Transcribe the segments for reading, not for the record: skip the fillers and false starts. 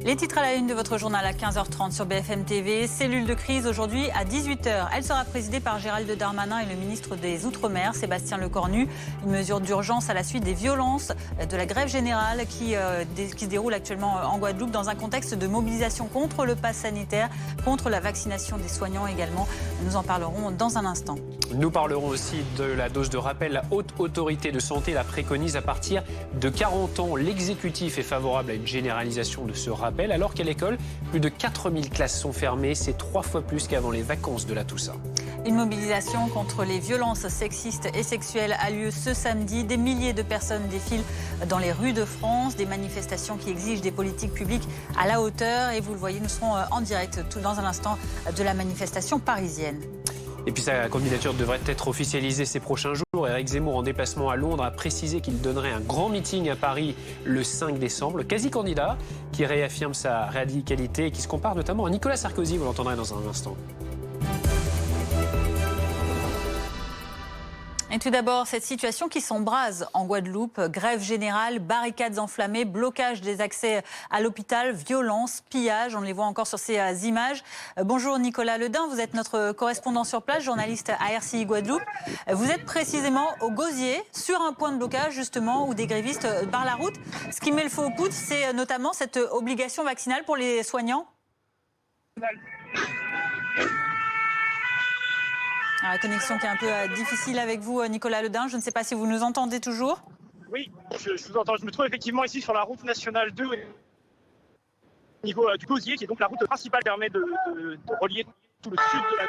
Les titres à la une de votre journal à 15h30 sur BFM TV. Cellule de crise aujourd'hui à 18h. Elle sera présidée par Gérald Darmanin et le ministre des Outre-mer, Sébastien Lecornu. Une mesure d'urgence à la suite des violences de la grève générale qui se déroule actuellement en Guadeloupe dans un contexte de mobilisation contre le pass sanitaire, contre la vaccination des soignants également. Nous en parlerons dans un instant. Nous parlerons aussi de la dose de rappel. La Haute Autorité de Santé la préconise à partir de 40 ans. L'exécutif est favorable à une généralisation de ce rappel. Alors qu'à l'école, plus de 4000 classes sont fermées. C'est 3 fois plus qu'avant les vacances de la Toussaint. Une mobilisation contre les violences sexistes et sexuelles a lieu ce samedi. Des milliers de personnes défilent dans les rues de France. Des manifestations qui exigent des politiques publiques à la hauteur. Et vous le voyez, nous serons en direct tout dans un instant de la manifestation parisienne. Et puis sa candidature devrait être officialisée ces prochains jours. Éric Zemmour, en déplacement à Londres, a précisé qu'il donnerait un grand meeting à Paris le 5 décembre. Le quasi-candidat qui réaffirme sa radicalité et qui se compare notamment à Nicolas Sarkozy. Vous l'entendrez dans un instant. Et tout d'abord, cette situation qui s'embrase en Guadeloupe. Grève générale, barricades enflammées, blocage des accès à l'hôpital, violence, pillage. On les voit encore sur ces images. Bonjour Nicolas Ledin, vous êtes notre correspondant sur place, journaliste à RCI Guadeloupe. Vous êtes précisément au Gosier, sur un point de blocage justement où des grévistes barrent la route. Ce qui met le feu aux poudres, c'est notamment cette obligation vaccinale pour les soignants. La connexion qui est un peu difficile avec vous, Nicolas Ledin. Je ne sais pas si vous nous entendez toujours. Oui, je vous entends. Je me trouve effectivement ici sur la route nationale 2, au niveau du Gosier, qui est donc la route principale qui permet de relier tout le sud de la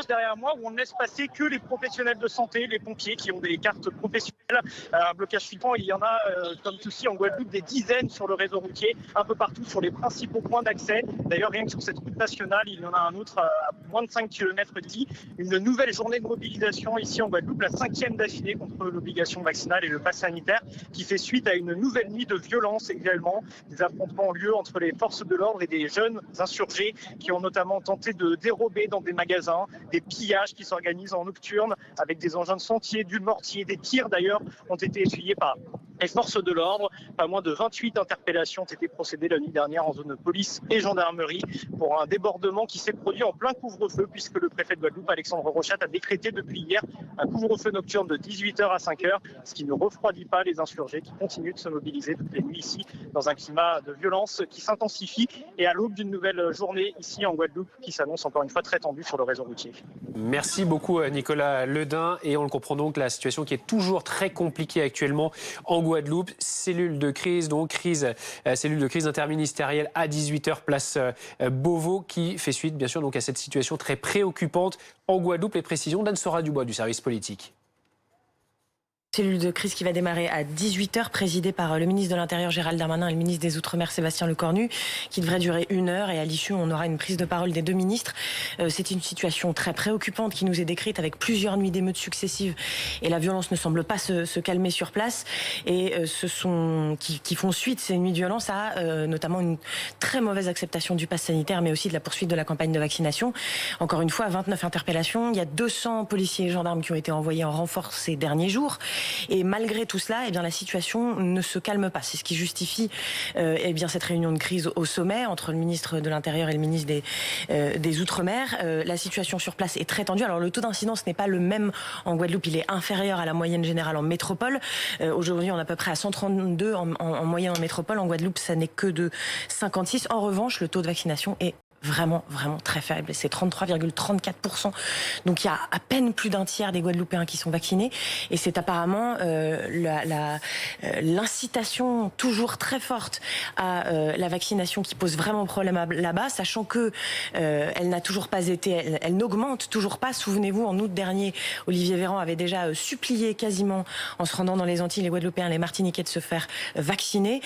derrière moi, où on ne laisse passer que les professionnels de santé, les pompiers qui ont des cartes professionnelles. Un blocage flippant, il y en a comme ceci en Guadeloupe des dizaines sur le réseau routier, un peu partout sur les principaux points d'accès. D'ailleurs, rien que sur cette route nationale, il y en a un autre à moins de 5 km d'ici. Une nouvelle journée de mobilisation ici en Guadeloupe, la 5e d'affilée contre l'obligation vaccinale et le pass sanitaire, qui fait suite à une nouvelle nuit de violence également. Des affrontements ont lieu entre les forces de l'ordre et des jeunes insurgés qui ont notamment tenté de dérober dans des magasins, des pillages qui s'organisent en nocturne avec des engins de sentier, du mortier, des tirs d'ailleurs ont été essuyés par les forces de l'ordre. Pas moins de 28 interpellations ont été procédées la nuit dernière en zone police et gendarmerie pour un débordement qui s'est produit en plein couvre-feu puisque le préfet de Guadeloupe, Alexandre Rochat, a décrété depuis hier un couvre-feu nocturne de 18h à 5h, ce qui ne refroidit pas les insurgés qui continuent de se mobiliser toutes les nuits ici dans un climat de violence qui s'intensifie et à l'aube d'une nouvelle journée ici en Guadeloupe qui s'annonce encore une fois très tendue sur le réseau routier. Merci beaucoup Nicolas Ledin. Et on le comprend donc, la situation qui est toujours très compliquée actuellement en Guadeloupe. Cellule de crise, cellule de crise interministérielle à 18h, place Beauvau, qui fait suite bien sûr donc à cette situation très préoccupante en Guadeloupe. Les précisions d'Anne-Sora Dubois du service politique. Cellule de crise qui va démarrer à 18h, présidée par le ministre de l'Intérieur Gérald Darmanin et le ministre des Outre-mer Sébastien Lecornu, qui devrait durer 1 heure. Et à l'issue, on aura une prise de parole des 2 ministres. C'est une situation très préoccupante qui nous est décrite avec plusieurs nuits d'émeutes successives. Et la violence ne semble pas se calmer sur place. Et qui font suite, ces nuits de violence, à notamment une très mauvaise acceptation du pass sanitaire, mais aussi de la poursuite de la campagne de vaccination. Encore une fois, 29 interpellations. Il y a 200 policiers et gendarmes qui ont été envoyés en renfort ces derniers jours. Et malgré tout cela, eh bien, la situation ne se calme pas. C'est ce qui justifie eh bien, cette réunion de crise au sommet entre le ministre de l'Intérieur et le ministre des Outre-mer. La situation sur place est très tendue. Alors le taux d'incidence n'est pas le même en Guadeloupe. Il est inférieur à la moyenne générale en métropole. Aujourd'hui, on est à peu près à 132 en moyenne en métropole. En Guadeloupe, ça n'est que de 56. En revanche, le taux de vaccination est vraiment très faible. C'est 33,34%. Donc il y a à peine plus d'un tiers des Guadeloupéens qui sont vaccinés. Et c'est apparemment l'incitation toujours très forte à la vaccination qui pose vraiment problème là-bas, sachant que elle n'a toujours pas été, elle n'augmente toujours pas. Souvenez-vous, en août dernier, Olivier Véran avait déjà supplié quasiment, en se rendant dans les Antilles, les Guadeloupéens, les Martiniquais, de se faire vacciner.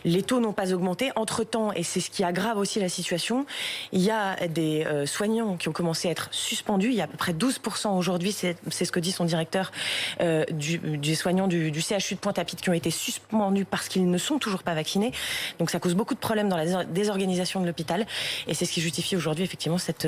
Les taux n'ont pas augmenté. Entre-temps, et c'est ce qui aggrave aussi la situation, il y a des soignants qui ont commencé à être suspendus. Il y a à peu près 12% aujourd'hui, c'est ce que dit son directeur, des soignants du CHU de Pointe-à-Pitre qui ont été suspendus parce qu'ils ne sont toujours pas vaccinés. Donc ça cause beaucoup de problèmes dans la désorganisation de l'hôpital. Et c'est ce qui justifie aujourd'hui effectivement cette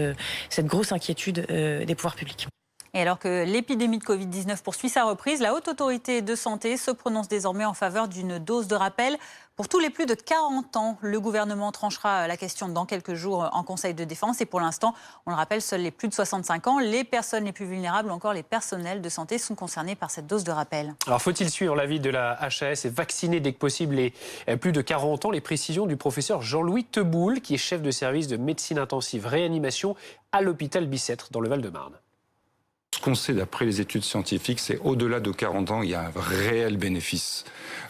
grosse inquiétude des pouvoirs publics. Et alors que l'épidémie de Covid-19 poursuit sa reprise, la Haute Autorité de Santé se prononce désormais en faveur d'une dose de rappel Pour tous les plus de 40 ans, le gouvernement tranchera la question dans quelques jours en Conseil de défense. Et pour l'instant, on le rappelle, seuls les plus de 65 ans, les personnes les plus vulnérables ou encore les personnels de santé sont concernés par cette dose de rappel. Alors faut-il suivre l'avis de la HAS et vacciner dès que possible les plus de 40 ans? Les précisions du professeur Jean-Louis Teboul, qui est chef de service de médecine intensive réanimation à l'hôpital Bicêtre dans le Val-de-Marne. Ce qu'on sait d'après les études scientifiques, c'est au-delà de 40 ans, il y a un réel bénéfice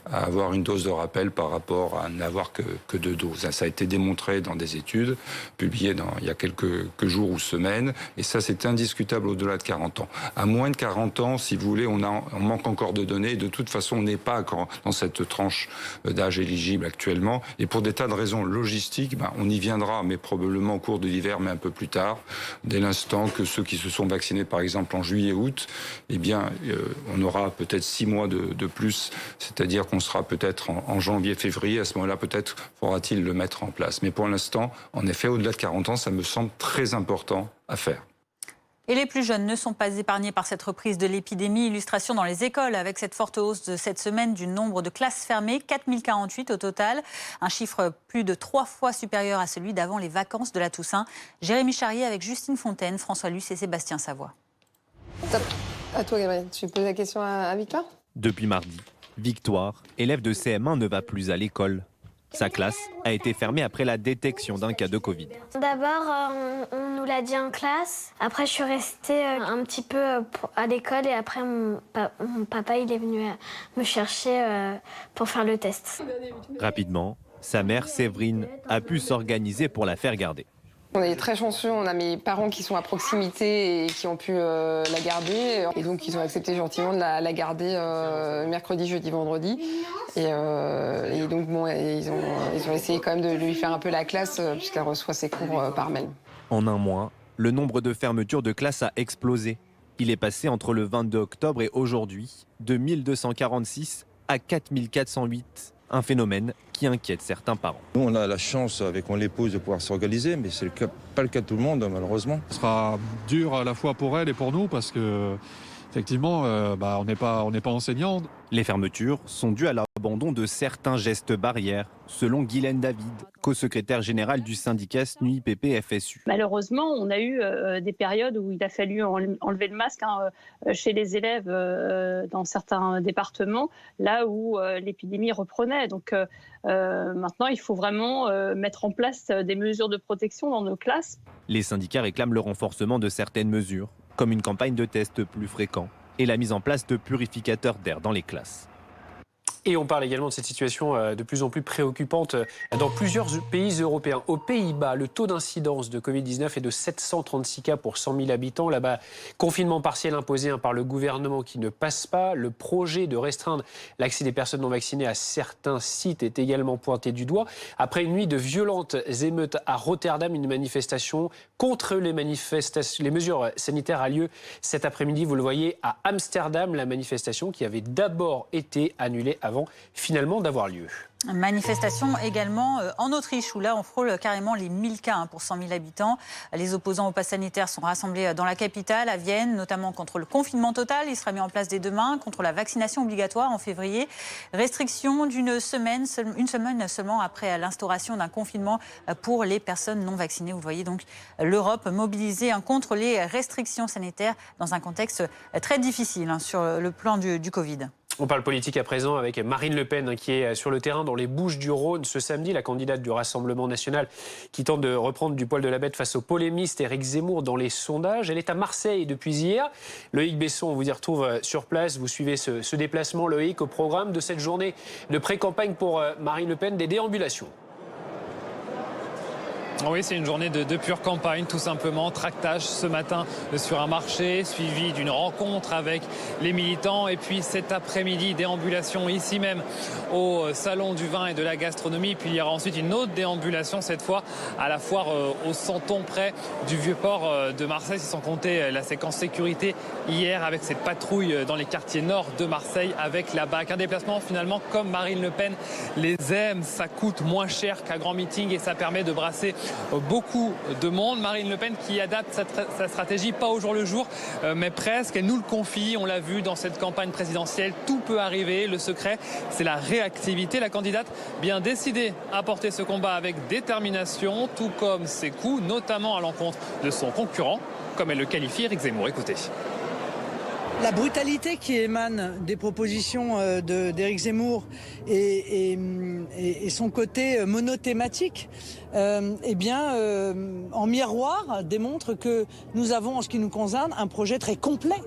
à avoir une dose de rappel par rapport à n'avoir que 2 doses. Ça a été démontré dans des études publiées il y a quelques jours ou semaines, et ça c'est indiscutable au-delà de 40 ans. À moins de 40 ans, si vous voulez, on manque encore de données, et de toute façon on n'est pas encore dans cette tranche d'âge éligible actuellement, et pour des tas de raisons logistiques, on y viendra, mais probablement au cours de l'hiver, mais un peu plus tard, dès l'instant que ceux qui se sont vaccinés par exemple en juillet-août, eh bien, on aura peut-être 6 mois de plus, c'est-à-dire qu'on sera peut-être en janvier-février, à ce moment-là, peut-être faudra-t-il le mettre en place. Mais pour l'instant, en effet, au-delà de 40 ans, ça me semble très important à faire. Et les plus jeunes ne sont pas épargnés par cette reprise de l'épidémie. Illustration dans les écoles avec cette forte hausse de cette semaine du nombre de classes fermées, 4048 au total. Un chiffre plus de 3 fois supérieur à celui d'avant les vacances de la Toussaint. Jérémy Charrier avec Justine Fontaine, François Luce et Sébastien Savoie. Top. À toi, Gabriel. Tu poses la question à Victoire ? Depuis mardi, Victoire, élève de CM1, ne va plus à l'école. Sa classe a été fermée après la détection d'un cas de Covid. D'abord, on nous l'a dit en classe. Après, je suis restée un petit peu à l'école et après, mon papa il est venu me chercher pour faire le test. Rapidement, sa mère, Séverine, a pu s'organiser pour la faire garder. On est très chanceux, on a mes parents qui sont à proximité et qui ont pu la garder. Et donc, ils ont accepté gentiment de la garder mercredi, jeudi, vendredi. Et donc, bon, ils ont essayé quand même de lui faire un peu la classe puisqu'elle reçoit ses cours par mail. En un mois, le nombre de fermetures de classes a explosé. Il est passé entre le 22 octobre et aujourd'hui de 1246 à 4408. Un phénomène qui inquiète certains parents. Nous, on a la chance, avec mon épouse, de pouvoir s'organiser, mais ce n'est pas le cas de tout le monde, malheureusement. Ce sera dur à la fois pour elle et pour nous, parce que, effectivement, on n'est pas enseignants. Les fermetures sont dues à l'abandon de certains gestes barrières, selon Guylaine David, co-secrétaire générale du syndicat SNUIPP-FSU. Malheureusement, on a eu des périodes où il a fallu enlever le masque chez les élèves dans certains départements, là où l'épidémie reprenait. Donc maintenant, il faut vraiment mettre en place des mesures de protection dans nos classes. Les syndicats réclament le renforcement de certaines mesures, comme une campagne de tests plus fréquents et la mise en place de purificateurs d'air dans les classes. Et on parle également de cette situation de plus en plus préoccupante dans plusieurs pays européens. Aux Pays-Bas, le taux d'incidence de Covid-19 est de 736 cas pour 100 000 habitants. Là-bas, confinement partiel imposé par le gouvernement qui ne passe pas. Le projet de restreindre l'accès des personnes non vaccinées à certains sites est également pointé du doigt. Après une nuit de violentes émeutes à Rotterdam, une manifestation contre les mesures sanitaires a lieu cet après-midi. Vous le voyez à Amsterdam, la manifestation qui avait d'abord été annulée avant finalement d'avoir lieu. Manifestation également en Autriche, où là on frôle carrément les 1000 cas pour 100 000 habitants. Les opposants au pass sanitaire sont rassemblés dans la capitale, à Vienne, notamment contre le confinement total. Il sera mis en place dès demain, contre la vaccination obligatoire en février. Restriction d'une semaine, une semaine seulement après l'instauration d'un confinement pour les personnes non vaccinées. Vous voyez donc l'Europe mobilisée contre les restrictions sanitaires dans un contexte très difficile sur le plan du Covid. On parle politique à présent avec Marine Le Pen qui est sur le terrain dans les Bouches-du-Rhône ce samedi, la candidate du Rassemblement national qui tente de reprendre du poil de la bête face au polémiste Éric Zemmour dans les sondages. Elle est à Marseille depuis hier. Loïc Besson, on vous y retrouve sur place. Vous suivez ce déplacement, Loïc, au programme de cette journée de pré-campagne pour Marine Le Pen, des déambulations. Oui, c'est une journée de pure campagne, tout simplement. Tractage ce matin sur un marché, suivi d'une rencontre avec les militants. Et puis cet après-midi, déambulation ici même au Salon du Vin et de la Gastronomie. Puis il y aura ensuite une autre déambulation, cette fois à la foire au Santon, près du Vieux-Port de Marseille. Sans compter la séquence sécurité hier avec cette patrouille dans les quartiers nord de Marseille avec la BAC. Un déplacement finalement comme Marine Le Pen les aime. Ça coûte moins cher qu'un grand meeting et ça permet de brasser beaucoup de monde. Marine Le Pen qui adapte sa stratégie, pas au jour le jour, mais presque. Elle nous le confie, on l'a vu dans cette campagne présidentielle, tout peut arriver. Le secret, c'est la réactivité. La candidate bien décidée à porter ce combat avec détermination, tout comme ses coups, notamment à l'encontre de son concurrent, comme elle le qualifie, Éric Zemmour. Écoutez. La brutalité qui émane des propositions d'Éric Zemmour et son côté monothématique, en miroir, démontre que nous avons, en ce qui nous concerne, un projet très complet,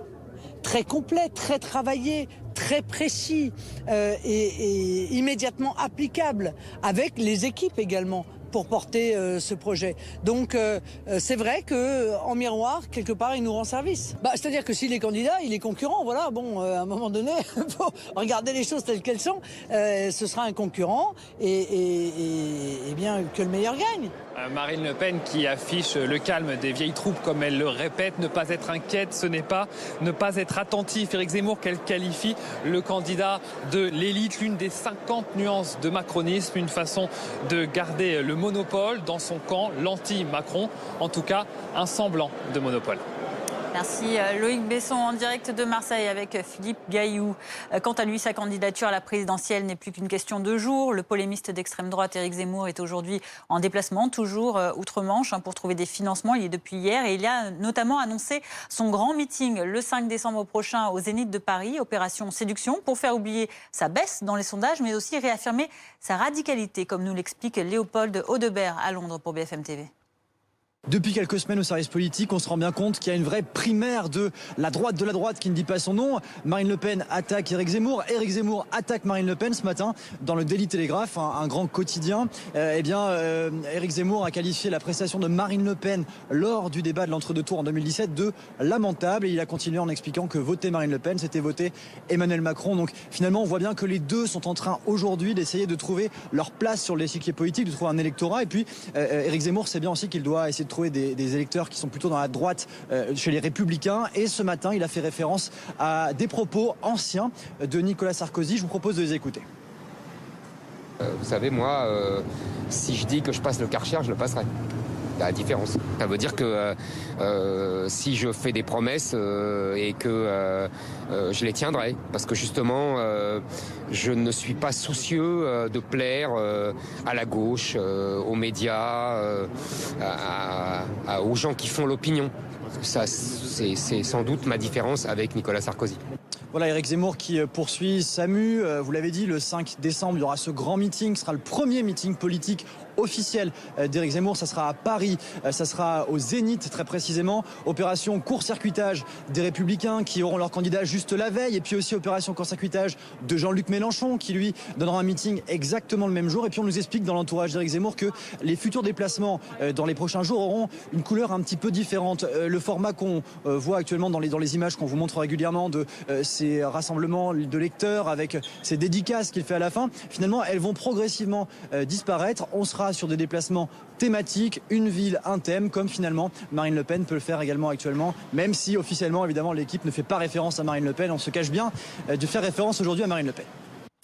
très travaillé, très précis et immédiatement applicable, avec les équipes également, pour porter ce projet. Donc c'est vrai qu'en miroir, quelque part, il nous rend service. C'est-à-dire que s'il est candidat, il est concurrent. Voilà, bon, à un moment donné, il faut regarder les choses telles qu'elles sont. Ce sera un concurrent et bien que le meilleur gagne. Marine Le Pen qui affiche le calme des vieilles troupes, comme elle le répète, ne pas être inquiète, ce n'est pas ne pas être attentif. Éric Zemmour qu'elle qualifie le candidat de l'élite, l'une des 50 nuances de macronisme, une façon de garder le monopole dans son camp, l'anti-Macron, en tout cas un semblant de monopole. Merci Loïc Besson en direct de Marseille avec Philippe Gailloux. Quant à lui, sa candidature à la présidentielle n'est plus qu'une question de jours. Le polémiste d'extrême droite Éric Zemmour est aujourd'hui en déplacement, toujours outre-Manche, pour trouver des financements. Il est depuis hier et il a notamment annoncé son grand meeting le 5 décembre prochain au Zénith de Paris, opération séduction, pour faire oublier sa baisse dans les sondages, mais aussi réaffirmer sa radicalité, comme nous l'explique Léopold Audebert à Londres pour BFM TV. Depuis quelques semaines au service politique, on se rend bien compte qu'il y a une vraie primaire de la droite qui ne dit pas son nom. Marine Le Pen attaque Éric Zemmour. Éric Zemmour attaque Marine Le Pen ce matin dans le Daily Telegraph, un grand quotidien. Éric Zemmour a qualifié la prestation de Marine Le Pen lors du débat de l'entre-deux tours en 2017 de lamentable. Et il a continué en expliquant que voter Marine Le Pen, c'était voter Emmanuel Macron. Donc finalement, on voit bien que les deux sont en train aujourd'hui d'essayer de trouver leur place sur l'échiquier politique, de trouver un électorat. Et puis Éric Zemmour sait bien aussi qu'il doit essayer de trouver des électeurs qui sont plutôt dans la droite chez les Républicains. Et ce matin, il a fait référence à des propos anciens de Nicolas Sarkozy. Je vous propose de les écouter. Vous savez, moi, si je dis que je passe le Karcher, je le passerai. La différence. Ça veut dire que si je fais des promesses et que je les tiendrai, parce que justement je ne suis pas soucieux de plaire à la gauche, aux médias, aux gens qui font l'opinion. Ça, c'est sans doute ma différence avec Nicolas Sarkozy. Voilà, Éric Zemmour qui poursuit sa mue. Vous l'avez dit, le 5 décembre, il y aura ce grand meeting. Ce sera le premier meeting politique officiel d'Éric Zemmour. Ça sera à Paris, ça sera au Zénith très précisément. Opération court-circuitage des Républicains qui auront leur candidat juste la veille. Et puis aussi opération court-circuitage de Jean-Luc Mélenchon qui lui donnera un meeting exactement le même jour. Et puis on nous explique dans l'entourage d'Éric Zemmour que les futurs déplacements dans les prochains jours auront une couleur un petit peu différente. Le format qu'on voit actuellement dans les images qu'on vous montre régulièrement de ces rassemblements de lecteurs avec ces dédicaces qu'il fait à la fin, finalement elles vont progressivement disparaître. On sera sur des déplacements thématiques, une ville, un thème, comme finalement Marine Le Pen peut le faire également actuellement, même si officiellement évidemment l'équipe ne fait pas référence à Marine Le Pen. On se cache bien de faire référence aujourd'hui à Marine Le Pen.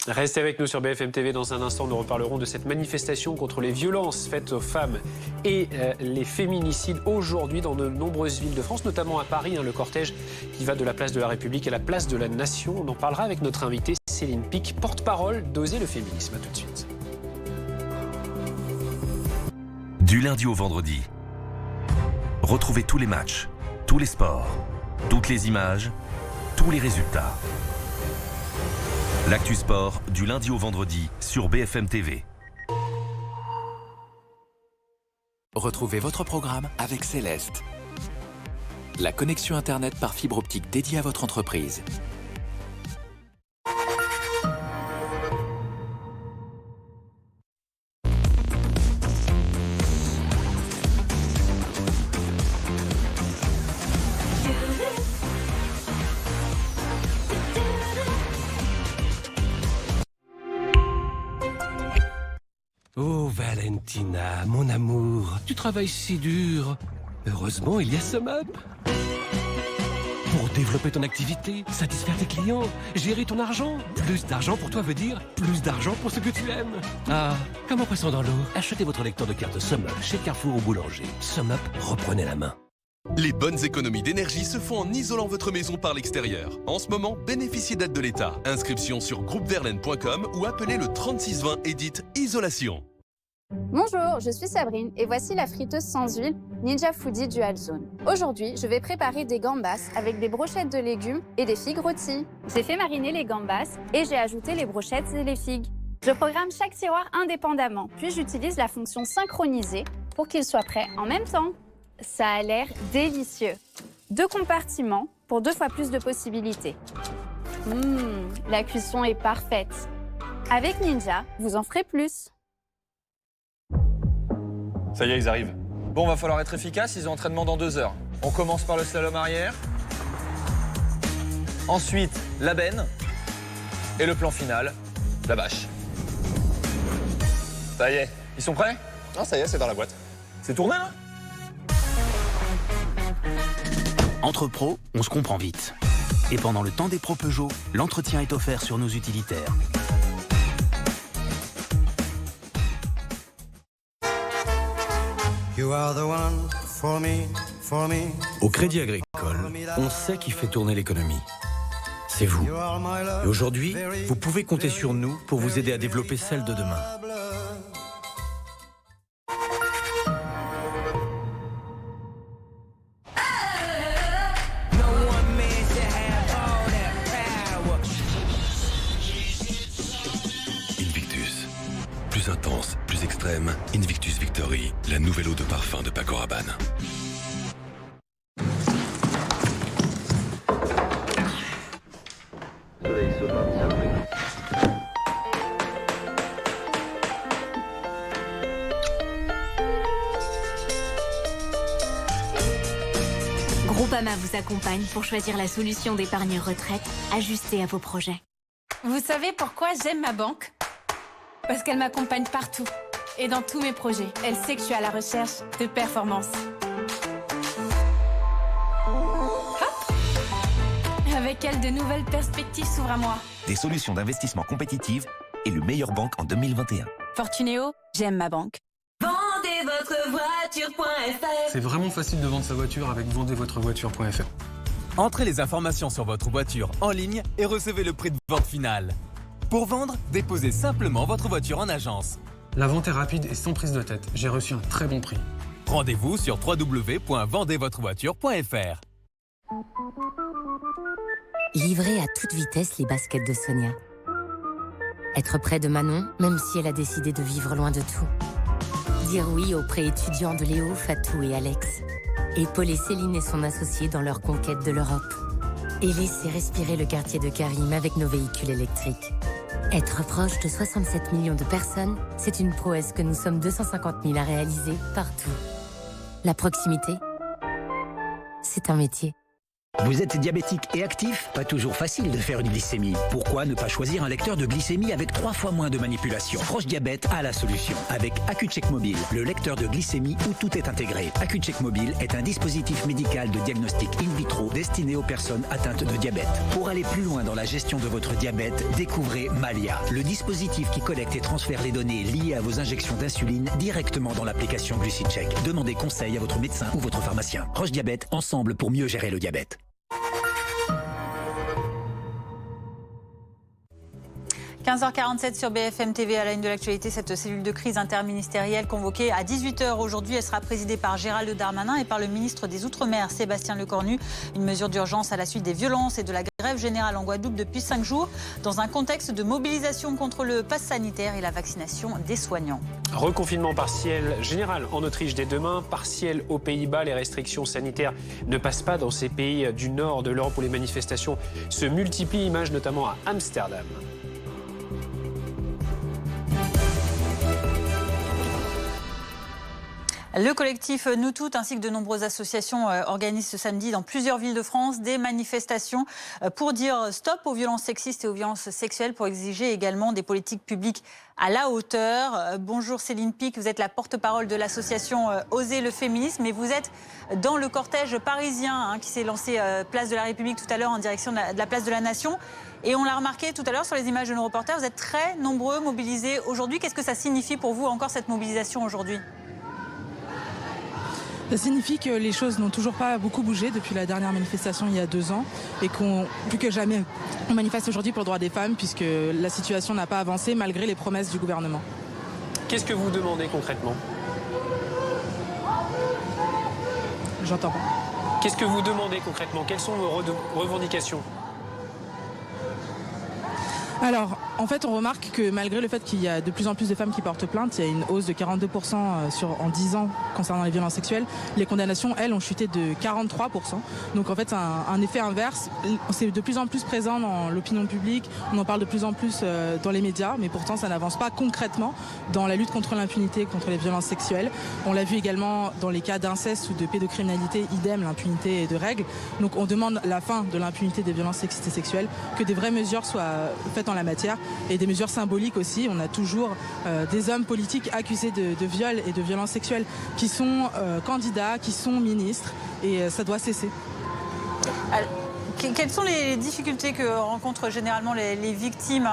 Restez avec nous sur BFM TV. Dans un instant, nous reparlerons de cette manifestation contre les violences faites aux femmes et les féminicides aujourd'hui dans de nombreuses villes de France, notamment à Paris, le cortège qui va de la place de la République à la place de la Nation. On en parlera avec notre invitée Céline Pic, porte-parole d'Oser le féminisme. À tout de suite. Du lundi au vendredi, retrouvez tous les matchs, tous les sports, toutes les images, tous les résultats. L'actu sport du lundi au vendredi sur BFM TV. Retrouvez votre programme avec Céleste. La connexion Internet par fibre optique dédiée à votre entreprise. Oh Valentina, mon amour, tu travailles si dur. Heureusement, il y a SumUp. Pour développer ton activité, satisfaire tes clients, gérer ton argent. Plus d'argent pour toi veut dire plus d'argent pour ce que tu aimes. Ah, comme un poisson dans l'eau. Achetez votre lecteur de cartes SumUp chez Carrefour ou Boulanger. SumUp, reprenez la main. Les bonnes économies d'énergie se font en isolant votre maison par l'extérieur. En ce moment, bénéficiez d'aides de l'État. Inscription sur groupeverlaine.com ou appelez le 3620 et dites isolation. Bonjour, je suis Sabrine et voici la friteuse sans huile Ninja Foodie Dual Zone. Aujourd'hui, je vais préparer des gambas avec des brochettes de légumes et des figues rôties. J'ai fait mariner les gambas et j'ai ajouté les brochettes et les figues. Je programme chaque tiroir indépendamment, puis j'utilise la fonction synchroniser pour qu'ils soient prêts en même temps. Ça a l'air délicieux. 2 compartiments pour 2 fois plus de possibilités. La cuisson est parfaite. Avec Ninja, vous en ferez plus. Ça y est, ils arrivent. Bon, va falloir être efficace, ils ont entraînement dans 2 heures. On commence par le slalom arrière. Ensuite, la benne. Et le plan final, la bâche. Ça y est, ils sont prêts? Non, ça y est, c'est dans la boîte. C'est tourné, là? Entre pros, on se comprend vite. Et pendant le temps des pros Peugeot, l'entretien est offert sur nos utilitaires. Au Crédit Agricole, on sait qui fait tourner l'économie. C'est vous. Et aujourd'hui, vous pouvez compter sur nous pour vous aider à développer celle de demain. Invictus. Plus intense, plus extrême, Invictus Victory, la nouvelle eau de parfum de Paco Rabanne. Groupama vous accompagne pour choisir la solution d'épargne retraite ajustée à vos projets. Vous savez pourquoi j'aime ma banque? Parce qu'elle m'accompagne partout et dans tous mes projets. Elle sait que je suis à la recherche de performance. Hop! Avec elle, de nouvelles perspectives s'ouvrent à moi. Des solutions d'investissement compétitives et le meilleur banque en 2021. Fortunéo, j'aime ma banque. Vendezvotrevoiture.fr. C'est vraiment facile de vendre sa voiture avec vendezvotrevoiture.fr. Entrez les informations sur votre voiture en ligne et recevez le prix de vente final. Pour vendre, déposez simplement votre voiture en agence. La vente est rapide et sans prise de tête. J'ai reçu un très bon prix. Rendez-vous sur www.vendezvotrevoiture.fr. Livrer à toute vitesse les baskets de Sonia. Être près de Manon, même si elle a décidé de vivre loin de tout. Dire oui aux pré-étudiants de Léo, Fatou et Alex. Épauler Céline et son associé dans leur conquête de l'Europe. Et laisser respirer le quartier de Karim avec nos véhicules électriques. Être proche de 67 millions de personnes, c'est une prouesse que nous sommes 250 000 à réaliser partout. La proximité, c'est un métier. Vous êtes diabétique et actif? Pas toujours facile de faire une glycémie. Pourquoi ne pas choisir un lecteur de glycémie avec 3 fois moins de manipulation? Roche Diabète a la solution. Avec AccuCheck Mobile, le lecteur de glycémie où tout est intégré. AccuCheck Mobile est un dispositif médical de diagnostic in vitro destiné aux personnes atteintes de diabète. Pour aller plus loin dans la gestion de votre diabète, découvrez Malia, le dispositif qui collecte et transfère les données liées à vos injections d'insuline directement dans l'application GluciCheck. Demandez conseil à votre médecin ou votre pharmacien. Roche Diabète, ensemble pour mieux gérer le diabète. 15h47 sur BFM TV, à la une de l'actualité, cette cellule de crise interministérielle convoquée à 18h aujourd'hui. Elle sera présidée par Gérald Darmanin et par le ministre des Outre-mer, Sébastien Lecornu. Une mesure d'urgence à la suite des violences et de la grève générale en Guadeloupe depuis 5 jours, dans un contexte de mobilisation contre le pass sanitaire et la vaccination des soignants. Reconfinement partiel général en Autriche dès demain, partiel aux Pays-Bas. Les restrictions sanitaires ne passent pas dans ces pays du nord de l'Europe où les manifestations se multiplient, images notamment à Amsterdam. Le collectif Nous Toutes ainsi que de nombreuses associations organisent ce samedi dans plusieurs villes de France des manifestations pour dire stop aux violences sexistes et aux violences sexuelles, pour exiger également des politiques publiques à la hauteur. Bonjour Céline Pic, vous êtes la porte-parole de l'association Oser le féminisme et vous êtes dans le cortège parisien qui s'est lancé place de la République tout à l'heure en direction de la place de la Nation. Et on l'a remarqué tout à l'heure sur les images de nos reporters, vous êtes très nombreux mobilisés aujourd'hui. Qu'est-ce que ça signifie pour vous encore cette mobilisation aujourd'hui ? Ça signifie que les choses n'ont toujours pas beaucoup bougé depuis la dernière manifestation il y a 2 ans et qu'on, plus que jamais, on manifeste aujourd'hui pour le droit des femmes puisque la situation n'a pas avancé malgré les promesses du gouvernement. Qu'est-ce que vous demandez concrètement ? J'entends pas. Qu'est-ce que vous demandez concrètement ? Quelles sont vos revendications ? Alors, en fait, on remarque que malgré le fait qu'il y a de plus en plus de femmes qui portent plainte, il y a une hausse de 42% en 10 ans concernant les violences sexuelles. Les condamnations, elles, ont chuté de 43%. Donc, en fait, un effet inverse. C'est de plus en plus présent dans l'opinion publique. On en parle de plus en plus dans les médias, mais pourtant, ça n'avance pas concrètement dans la lutte contre l'impunité, contre les violences sexuelles. On l'a vu également dans les cas d'inceste ou de pédocriminalité, idem, l'impunité est de règle. Donc, on demande la fin de l'impunité des violences sexistes et sexuelles, que des vraies mesures soient faites en la matière et des mesures symboliques aussi. On a toujours des hommes politiques accusés de viol et de violences sexuelles qui sont candidats, qui sont ministres et ça doit cesser. Alors, quelles sont les difficultés que rencontrent généralement les victimes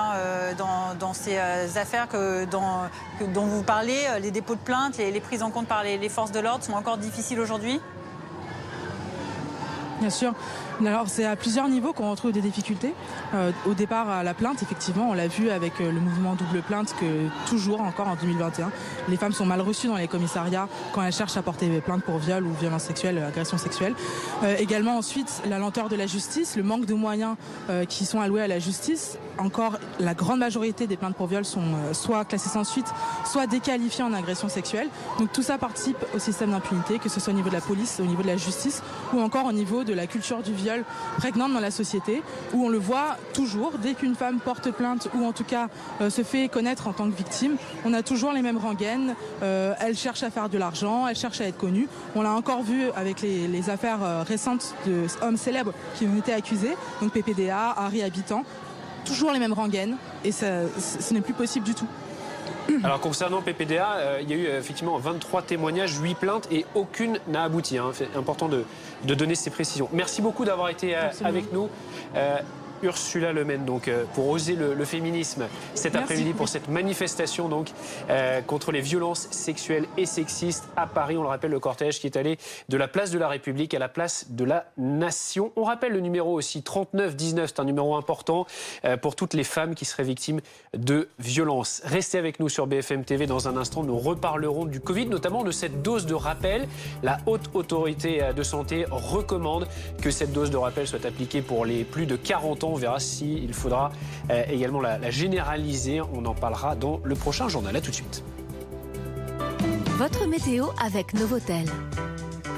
dans ces affaires dont vous parlez? Les dépôts de plainte, les prises en compte par les forces de l'ordre sont encore difficiles aujourd'hui? Bien sûr. Alors c'est à plusieurs niveaux qu'on retrouve des difficultés. Au départ à la plainte, effectivement, on l'a vu avec le mouvement double plainte que toujours encore en 2021, les femmes sont mal reçues dans les commissariats quand elles cherchent à porter plainte pour viol ou violence sexuelle, agression sexuelle. Également ensuite la lenteur de la justice, le manque de moyens qui sont alloués à la justice. Encore la grande majorité des plaintes pour viol sont soit classées sans suite, soit déqualifiées en agression sexuelle. Donc tout ça participe au système d'impunité, que ce soit au niveau de la police, au niveau de la justice ou encore au niveau de la culture du viol prégnante dans la société, où on le voit toujours, dès qu'une femme porte plainte ou en tout cas se fait connaître en tant que victime, on a toujours les mêmes rengaines, elle cherche à faire de l'argent, elle cherche à être connue. On l'a encore vu avec les affaires récentes d'hommes célèbres qui ont été accusés, donc PPDA, Harry Habitant, toujours les mêmes rengaines et ce n'est plus possible du tout. Alors concernant PPDA, il y a eu effectivement 23 témoignages, 8 plaintes et aucune n'a abouti. C'est important de donner ces précisions. Merci beaucoup d'avoir été avec nous. Ursula Le Maine, donc, pour Oser le féminisme cet après-midi pour cette manifestation donc, contre les violences sexuelles et sexistes à Paris. On le rappelle, le cortège qui est allé de la place de la République à la place de la Nation. On rappelle le numéro aussi 3919, c'est un numéro important pour toutes les femmes qui seraient victimes de violences. Restez avec nous sur BFM TV. Dans un instant, nous reparlerons du Covid, notamment de cette dose de rappel. La Haute Autorité de Santé recommande que cette dose de rappel soit appliquée pour les plus de 40 ans. On verra s'il faudra également la généraliser. On en parlera dans le prochain journal. À tout de suite. Votre météo avec Novotel.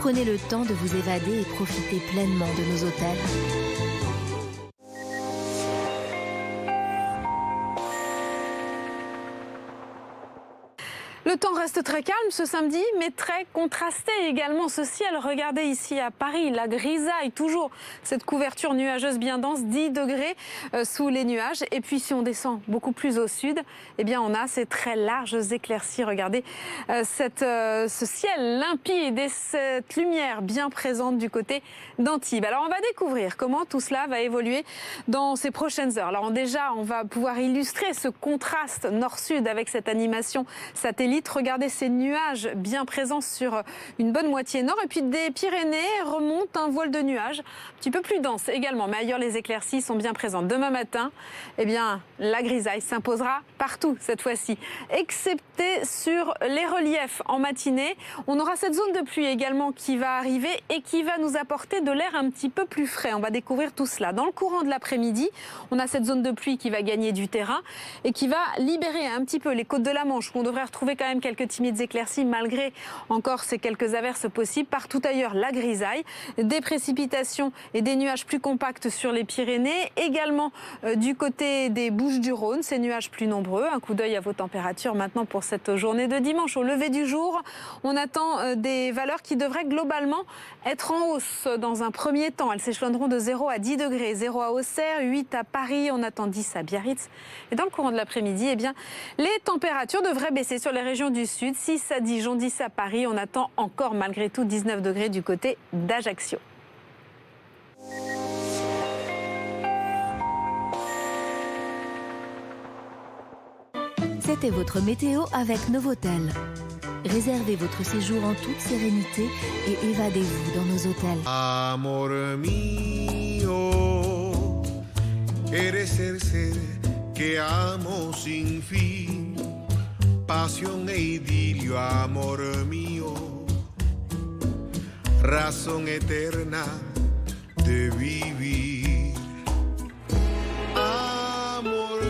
Prenez le temps de vous évader et profitez pleinement de nos hôtels. Le temps reste très calme ce samedi, mais très contrasté également. Ce ciel, regardez ici à Paris, la grisaille, toujours cette couverture nuageuse bien dense, 10 degrés sous les nuages. Et puis si on descend beaucoup plus au sud, eh bien on a ces très larges éclaircies. Regardez ce ciel limpide et cette lumière bien présente du côté d'Antibes. Alors on va découvrir comment tout cela va évoluer dans ces prochaines heures. Alors déjà, on va pouvoir illustrer ce contraste nord-sud avec cette animation satellite. Regardez ces nuages bien présents sur une bonne moitié nord. Et puis des Pyrénées remonte un voile de nuages un petit peu plus dense également. Mais ailleurs, les éclaircies sont bien présentes. Demain matin, eh bien, la grisaille s'imposera partout cette fois-ci, excepté sur les reliefs en matinée. On aura cette zone de pluie également qui va arriver et qui va nous apporter de l'air un petit peu plus frais. On va découvrir tout cela. Dans le courant de l'après-midi, on a cette zone de pluie qui va gagner du terrain et qui va libérer un petit peu les côtes de la Manche où on devrait retrouver quand même quelques timides éclaircies malgré encore ces quelques averses possibles. Partout ailleurs, la grisaille, des précipitations et des nuages plus compacts sur les Pyrénées. Également du côté des Bouches-du-Rhône, ces nuages plus nombreux. Un coup d'œil à vos températures maintenant pour cette journée de dimanche. Au lever du jour, on attend des valeurs qui devraient globalement être en hausse dans un premier temps. Elles s'échelonneront de 0 à 10 degrés. 0 à Auxerre, 8 à Paris, on attend 10 à Biarritz. Et dans le courant de l'après-midi, eh bien, les températures devraient baisser sur les régions du sud. 6 à Dijon, 10 à Paris. On attend encore malgré tout 19 degrés du côté d'Ajaccio. C'était votre météo avec Novotel. Réservez votre séjour en toute sérénité et évadez-vous dans nos hôtels. Amor mío, eres el ser que amo sin fin. Pasión e idilio, amor mío, razón eterna de vivir. Amor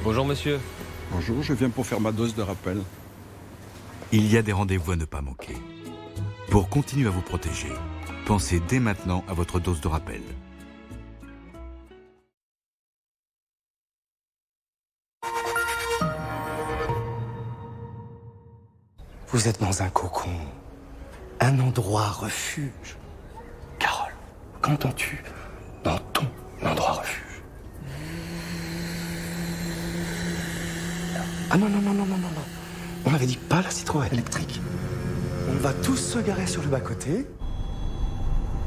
Bonjour monsieur. Bonjour, je viens pour faire ma dose de rappel. Il y a des rendez-vous à ne pas manquer. Pour continuer à vous protéger, pensez dès maintenant à votre dose de rappel. Vous êtes dans un cocon, un endroit refuge. Carole, qu'entends-tu dans ton endroit refuge? Ah non. On avait dit pas la Citroën électrique. On va tous se garer sur le bas-côté.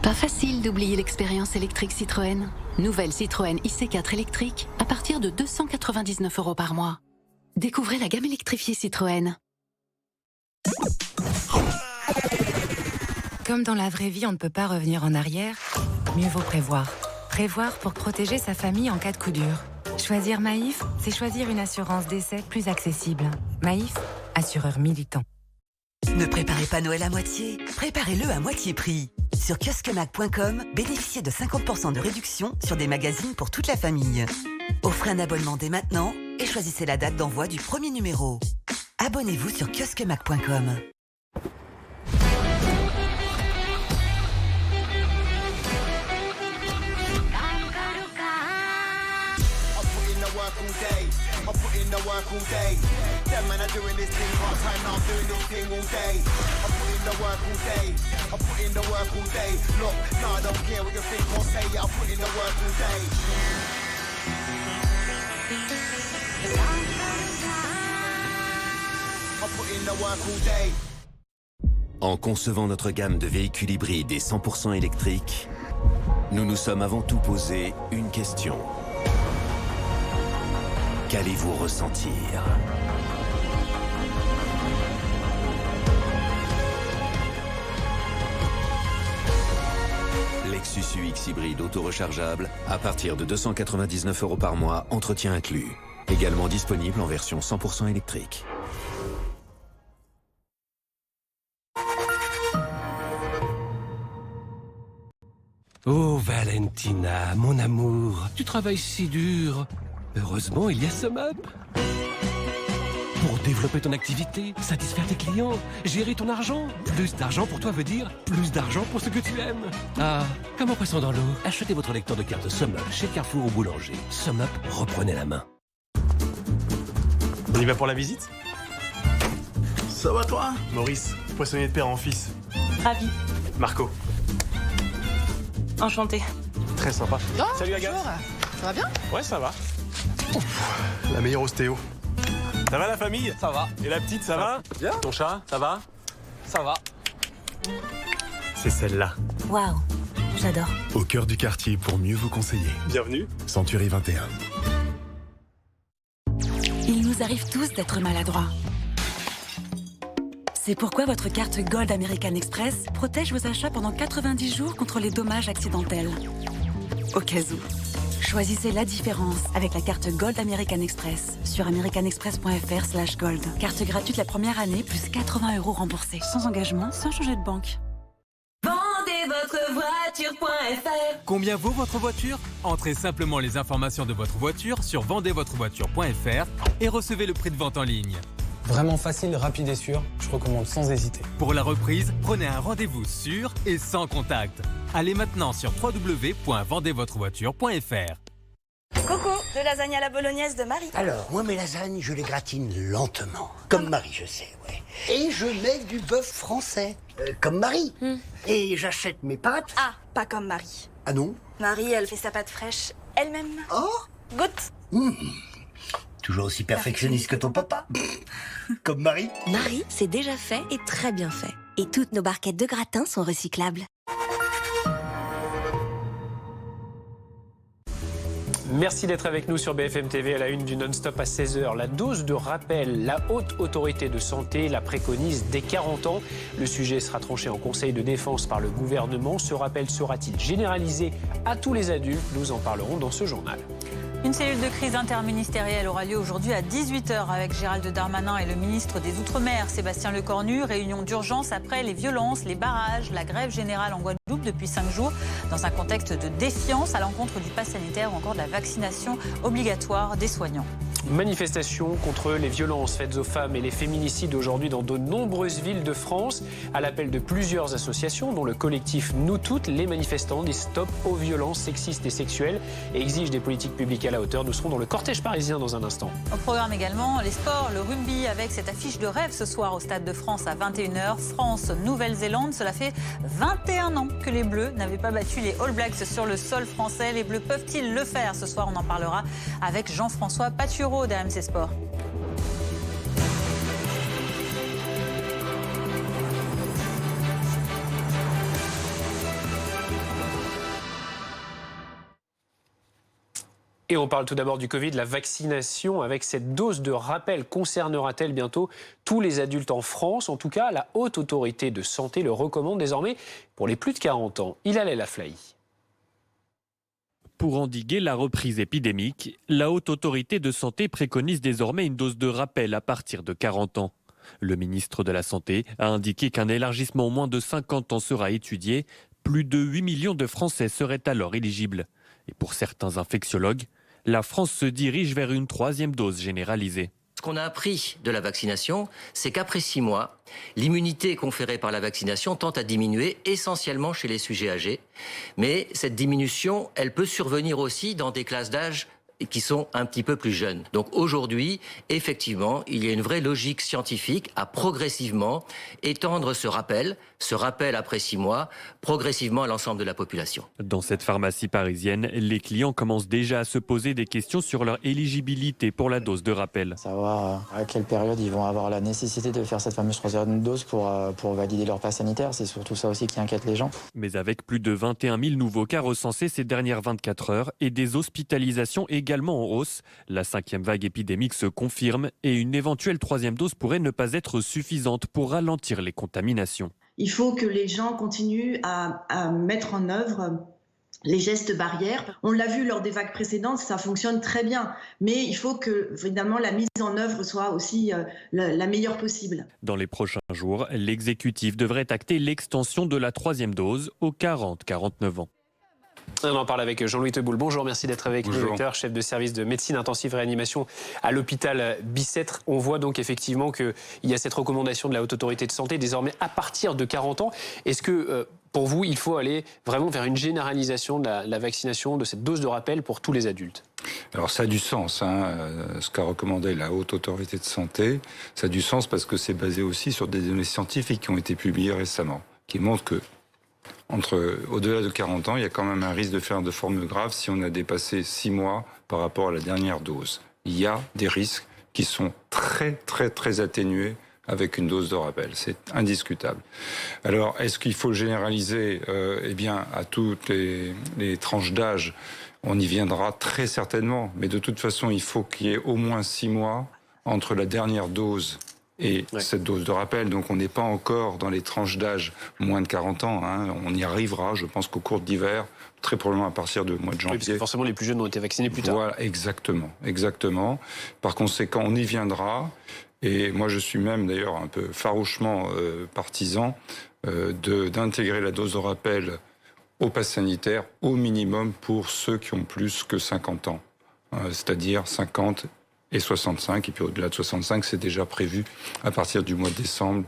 Pas facile d'oublier l'expérience électrique Citroën. Nouvelle Citroën IC4 électrique à partir de 299 € par mois. Découvrez la gamme électrifiée Citroën. Comme dans la vraie vie, on ne peut pas revenir en arrière, mieux vaut prévoir. Prévoir pour protéger sa famille en cas de coup dur. Choisir Maïf, c'est choisir une assurance décès plus accessible. Maïf, assureur militant. Ne préparez pas Noël à moitié, préparez-le à moitié prix. Sur kiosquemac.com, bénéficiez de 50% de réduction sur des magazines pour toute la famille. Offrez un abonnement dès maintenant et choisissez la date d'envoi du premier numéro. Abonnez-vous sur kiosquemac.com. I put in the work all day. Them man are doing this thing part time, now I'm doing this thing all day. I put in the work all day. I put in the work all day. Look, nah, I don't care what you think or say. I put in the work all day. I put in the work all day. En concevant notre gamme de véhicules hybrides et 100% électriques, nous nous sommes avant tout posé une question. Qu'allez-vous ressentir ? Lexus UX hybride auto-rechargeable à partir de 299 € par mois, entretien inclus. Également disponible en version 100% électrique. Oh Valentina, mon amour, tu travailles si dur. Heureusement, il y a SumUp. Pour développer ton activité, satisfaire tes clients, gérer ton argent. Plus d'argent pour toi veut dire plus d'argent pour ce que tu aimes. Ah, comme un poisson dans l'eau, achetez votre lecteur de cartes SumUp chez Carrefour ou Boulanger. SumUp, reprenez la main. On y va pour la visite? Ça va toi? Maurice, poissonnier de père en fils. Ravi. Marco. Enchanté. Très sympa. Oh, salut Agathe. bonjour. Ça va bien? Ouais, ça va. Ouf, la meilleure ostéo. Ça va la famille? Ça va. Et la petite, ça va? Bien. Ton chat, ça va? Ça va. C'est celle-là. Waouh, j'adore. Au cœur du quartier pour mieux vous conseiller. Bienvenue. Century 21. Il nous arrive tous d'être maladroits. C'est pourquoi votre carte Gold American Express protège vos achats pendant 90 jours contre les dommages accidentels. Au cas où. Choisissez la différence avec la carte Gold American Express sur americanexpress.fr/gold. Carte gratuite la première année, plus 80 € remboursés. Sans engagement, sans changer de banque. Vendezvotrevoiture.fr. Combien vaut votre voiture? Entrez simplement les informations de votre voiture sur vendezvotrevoiture.fr et recevez le prix de vente en ligne. Vraiment facile, rapide et sûr, je recommande sans hésiter. Pour la reprise, prenez un rendez-vous sûr et sans contact. Allez maintenant sur www.vendezvotrevoiture.fr. Coucou, de lasagne à la bolognaise de Marie. Alors, moi mes lasagnes, je les gratine lentement. Comme Marie, je sais, ouais. Et je mets du bœuf français. Comme Marie. Et j'achète mes pâtes. Ah, pas comme Marie. Ah non? Marie, elle fait sa pâte fraîche elle-même. Oh? Goûte. Toujours aussi perfectionniste que ton papa. Comme Marie. Marie, c'est déjà fait et très bien fait. Et toutes nos barquettes de gratin sont recyclables. Merci d'être avec nous sur BFM TV à la une du non-stop à 16h. La dose de rappel, la Haute Autorité de Santé la préconise dès 40 ans. Le sujet sera tranché en Conseil de défense par le gouvernement. Ce rappel sera-t-il généralisé à tous les adultes? Nous en parlerons dans ce journal. Une cellule de crise interministérielle aura lieu aujourd'hui à 18h avec Gérald Darmanin et le ministre des Outre-mer, Sébastien Lecornu. Réunion d'urgence après les violences, les barrages, la grève générale en Guadeloupe depuis 5 jours, dans un contexte de défiance à l'encontre du pass sanitaire ou encore de la vaccination obligatoire des soignants. Manifestation contre les violences faites aux femmes et les féminicides aujourd'hui dans de nombreuses villes de France. À l'appel de plusieurs associations, dont le collectif Nous Toutes, les manifestants disent stop aux violences sexistes et sexuelles et exigent des politiques publiques à la hauteur. Nous serons dans le cortège parisien dans un instant. Au programme également, les sports, le rugby avec cette affiche de rêve ce soir au Stade de France à 21h. France-Nouvelle-Zélande, cela fait 21 ans que les Bleus n'avaient pas battu les All Blacks sur le sol français. Les Bleus peuvent-ils le faire ce soir? On en parlera avec Jean-François Patureau d'AMC Sport. Et on parle tout d'abord du Covid, la vaccination avec cette dose de rappel concernera-t-elle bientôt tous les adultes en France? En tout cas, la Haute Autorité de Santé le recommande désormais pour les plus de 40 ans. Ilalel Aflahi. Pour endiguer la reprise épidémique, la Haute Autorité de Santé préconise désormais une dose de rappel à partir de 40 ans. Le ministre de la Santé a indiqué qu'un élargissement au moins de 50 ans sera étudié. Plus de 8 millions de Français seraient alors éligibles. Et pour certains infectiologues, la France se dirige vers une 3e dose généralisée. Ce qu'on a appris de la vaccination, c'est qu'après 6 mois, l'immunité conférée par la vaccination tend à diminuer essentiellement chez les sujets âgés. Mais cette diminution, elle peut survenir aussi dans des classes d'âge qui sont un petit peu plus jeunes. Donc aujourd'hui, effectivement, il y a une vraie logique scientifique à progressivement étendre ce rappel après 6 mois, progressivement à l'ensemble de la population. Dans cette pharmacie parisienne, les clients commencent déjà à se poser des questions sur leur éligibilité pour la dose de rappel. Savoir à quelle période ils vont avoir la nécessité de faire cette fameuse 3e dose pour valider leur pass sanitaire. C'est surtout ça aussi qui inquiète les gens. Mais avec plus de 21 000 nouveaux cas recensés ces dernières 24 heures et des hospitalisations également en hausse, la 5e vague épidémique se confirme et une éventuelle 3e dose pourrait ne pas être suffisante pour ralentir les contaminations. Il faut que les gens continuent à mettre en œuvre les gestes barrières. On l'a vu lors des vagues précédentes, ça fonctionne très bien. Mais il faut que, évidemment, la mise en œuvre soit aussi la meilleure possible. Dans les prochains jours, l'exécutif devrait acter l'extension de la 3e dose aux 40-49 ans. On en parle avec Jean-Louis Teboul. Bonjour, merci d'être avec nous, docteur, chef de service de médecine intensive réanimation à l'hôpital Bicêtre. On voit donc effectivement qu'il y a cette recommandation de la Haute Autorité de Santé désormais à partir de 40 ans. Est-ce que pour vous, il faut aller vraiment vers une généralisation de la vaccination, de cette dose de rappel pour tous les adultes? Alors ça a du sens, ce qu'a recommandé la Haute Autorité de Santé. Ça a du sens parce que c'est basé aussi sur des données scientifiques qui ont été publiées récemment, qui montrent que au-delà de 40 ans, il y a quand même un risque de faire de formes graves si on a dépassé 6 mois par rapport à la dernière dose. Il y a des risques qui sont très, très, très atténués avec une dose de rappel. C'est indiscutable. Alors, est-ce qu'il faut le généraliser à toutes les tranches d'âge? On y viendra très certainement. Mais de toute façon, il faut qu'il y ait au moins 6 mois entre la dernière dose et cette dose de rappel. Donc on n'est pas encore dans les tranches d'âge moins de 40 ans. Hein. On y arrivera, je pense qu'au cours d'hiver, très probablement à partir du mois de janvier. Oui, parce que forcément, les plus jeunes ont été vaccinés plus tard. Voilà, exactement. Par conséquent, on y viendra. Et moi, je suis même d'ailleurs un peu farouchement partisan d'intégrer la dose de rappel au pass sanitaire au minimum pour ceux qui ont plus que 50 ans. C'est-à-dire 50 et 65. Et puis au-delà de 65, c'est déjà prévu à partir du mois de décembre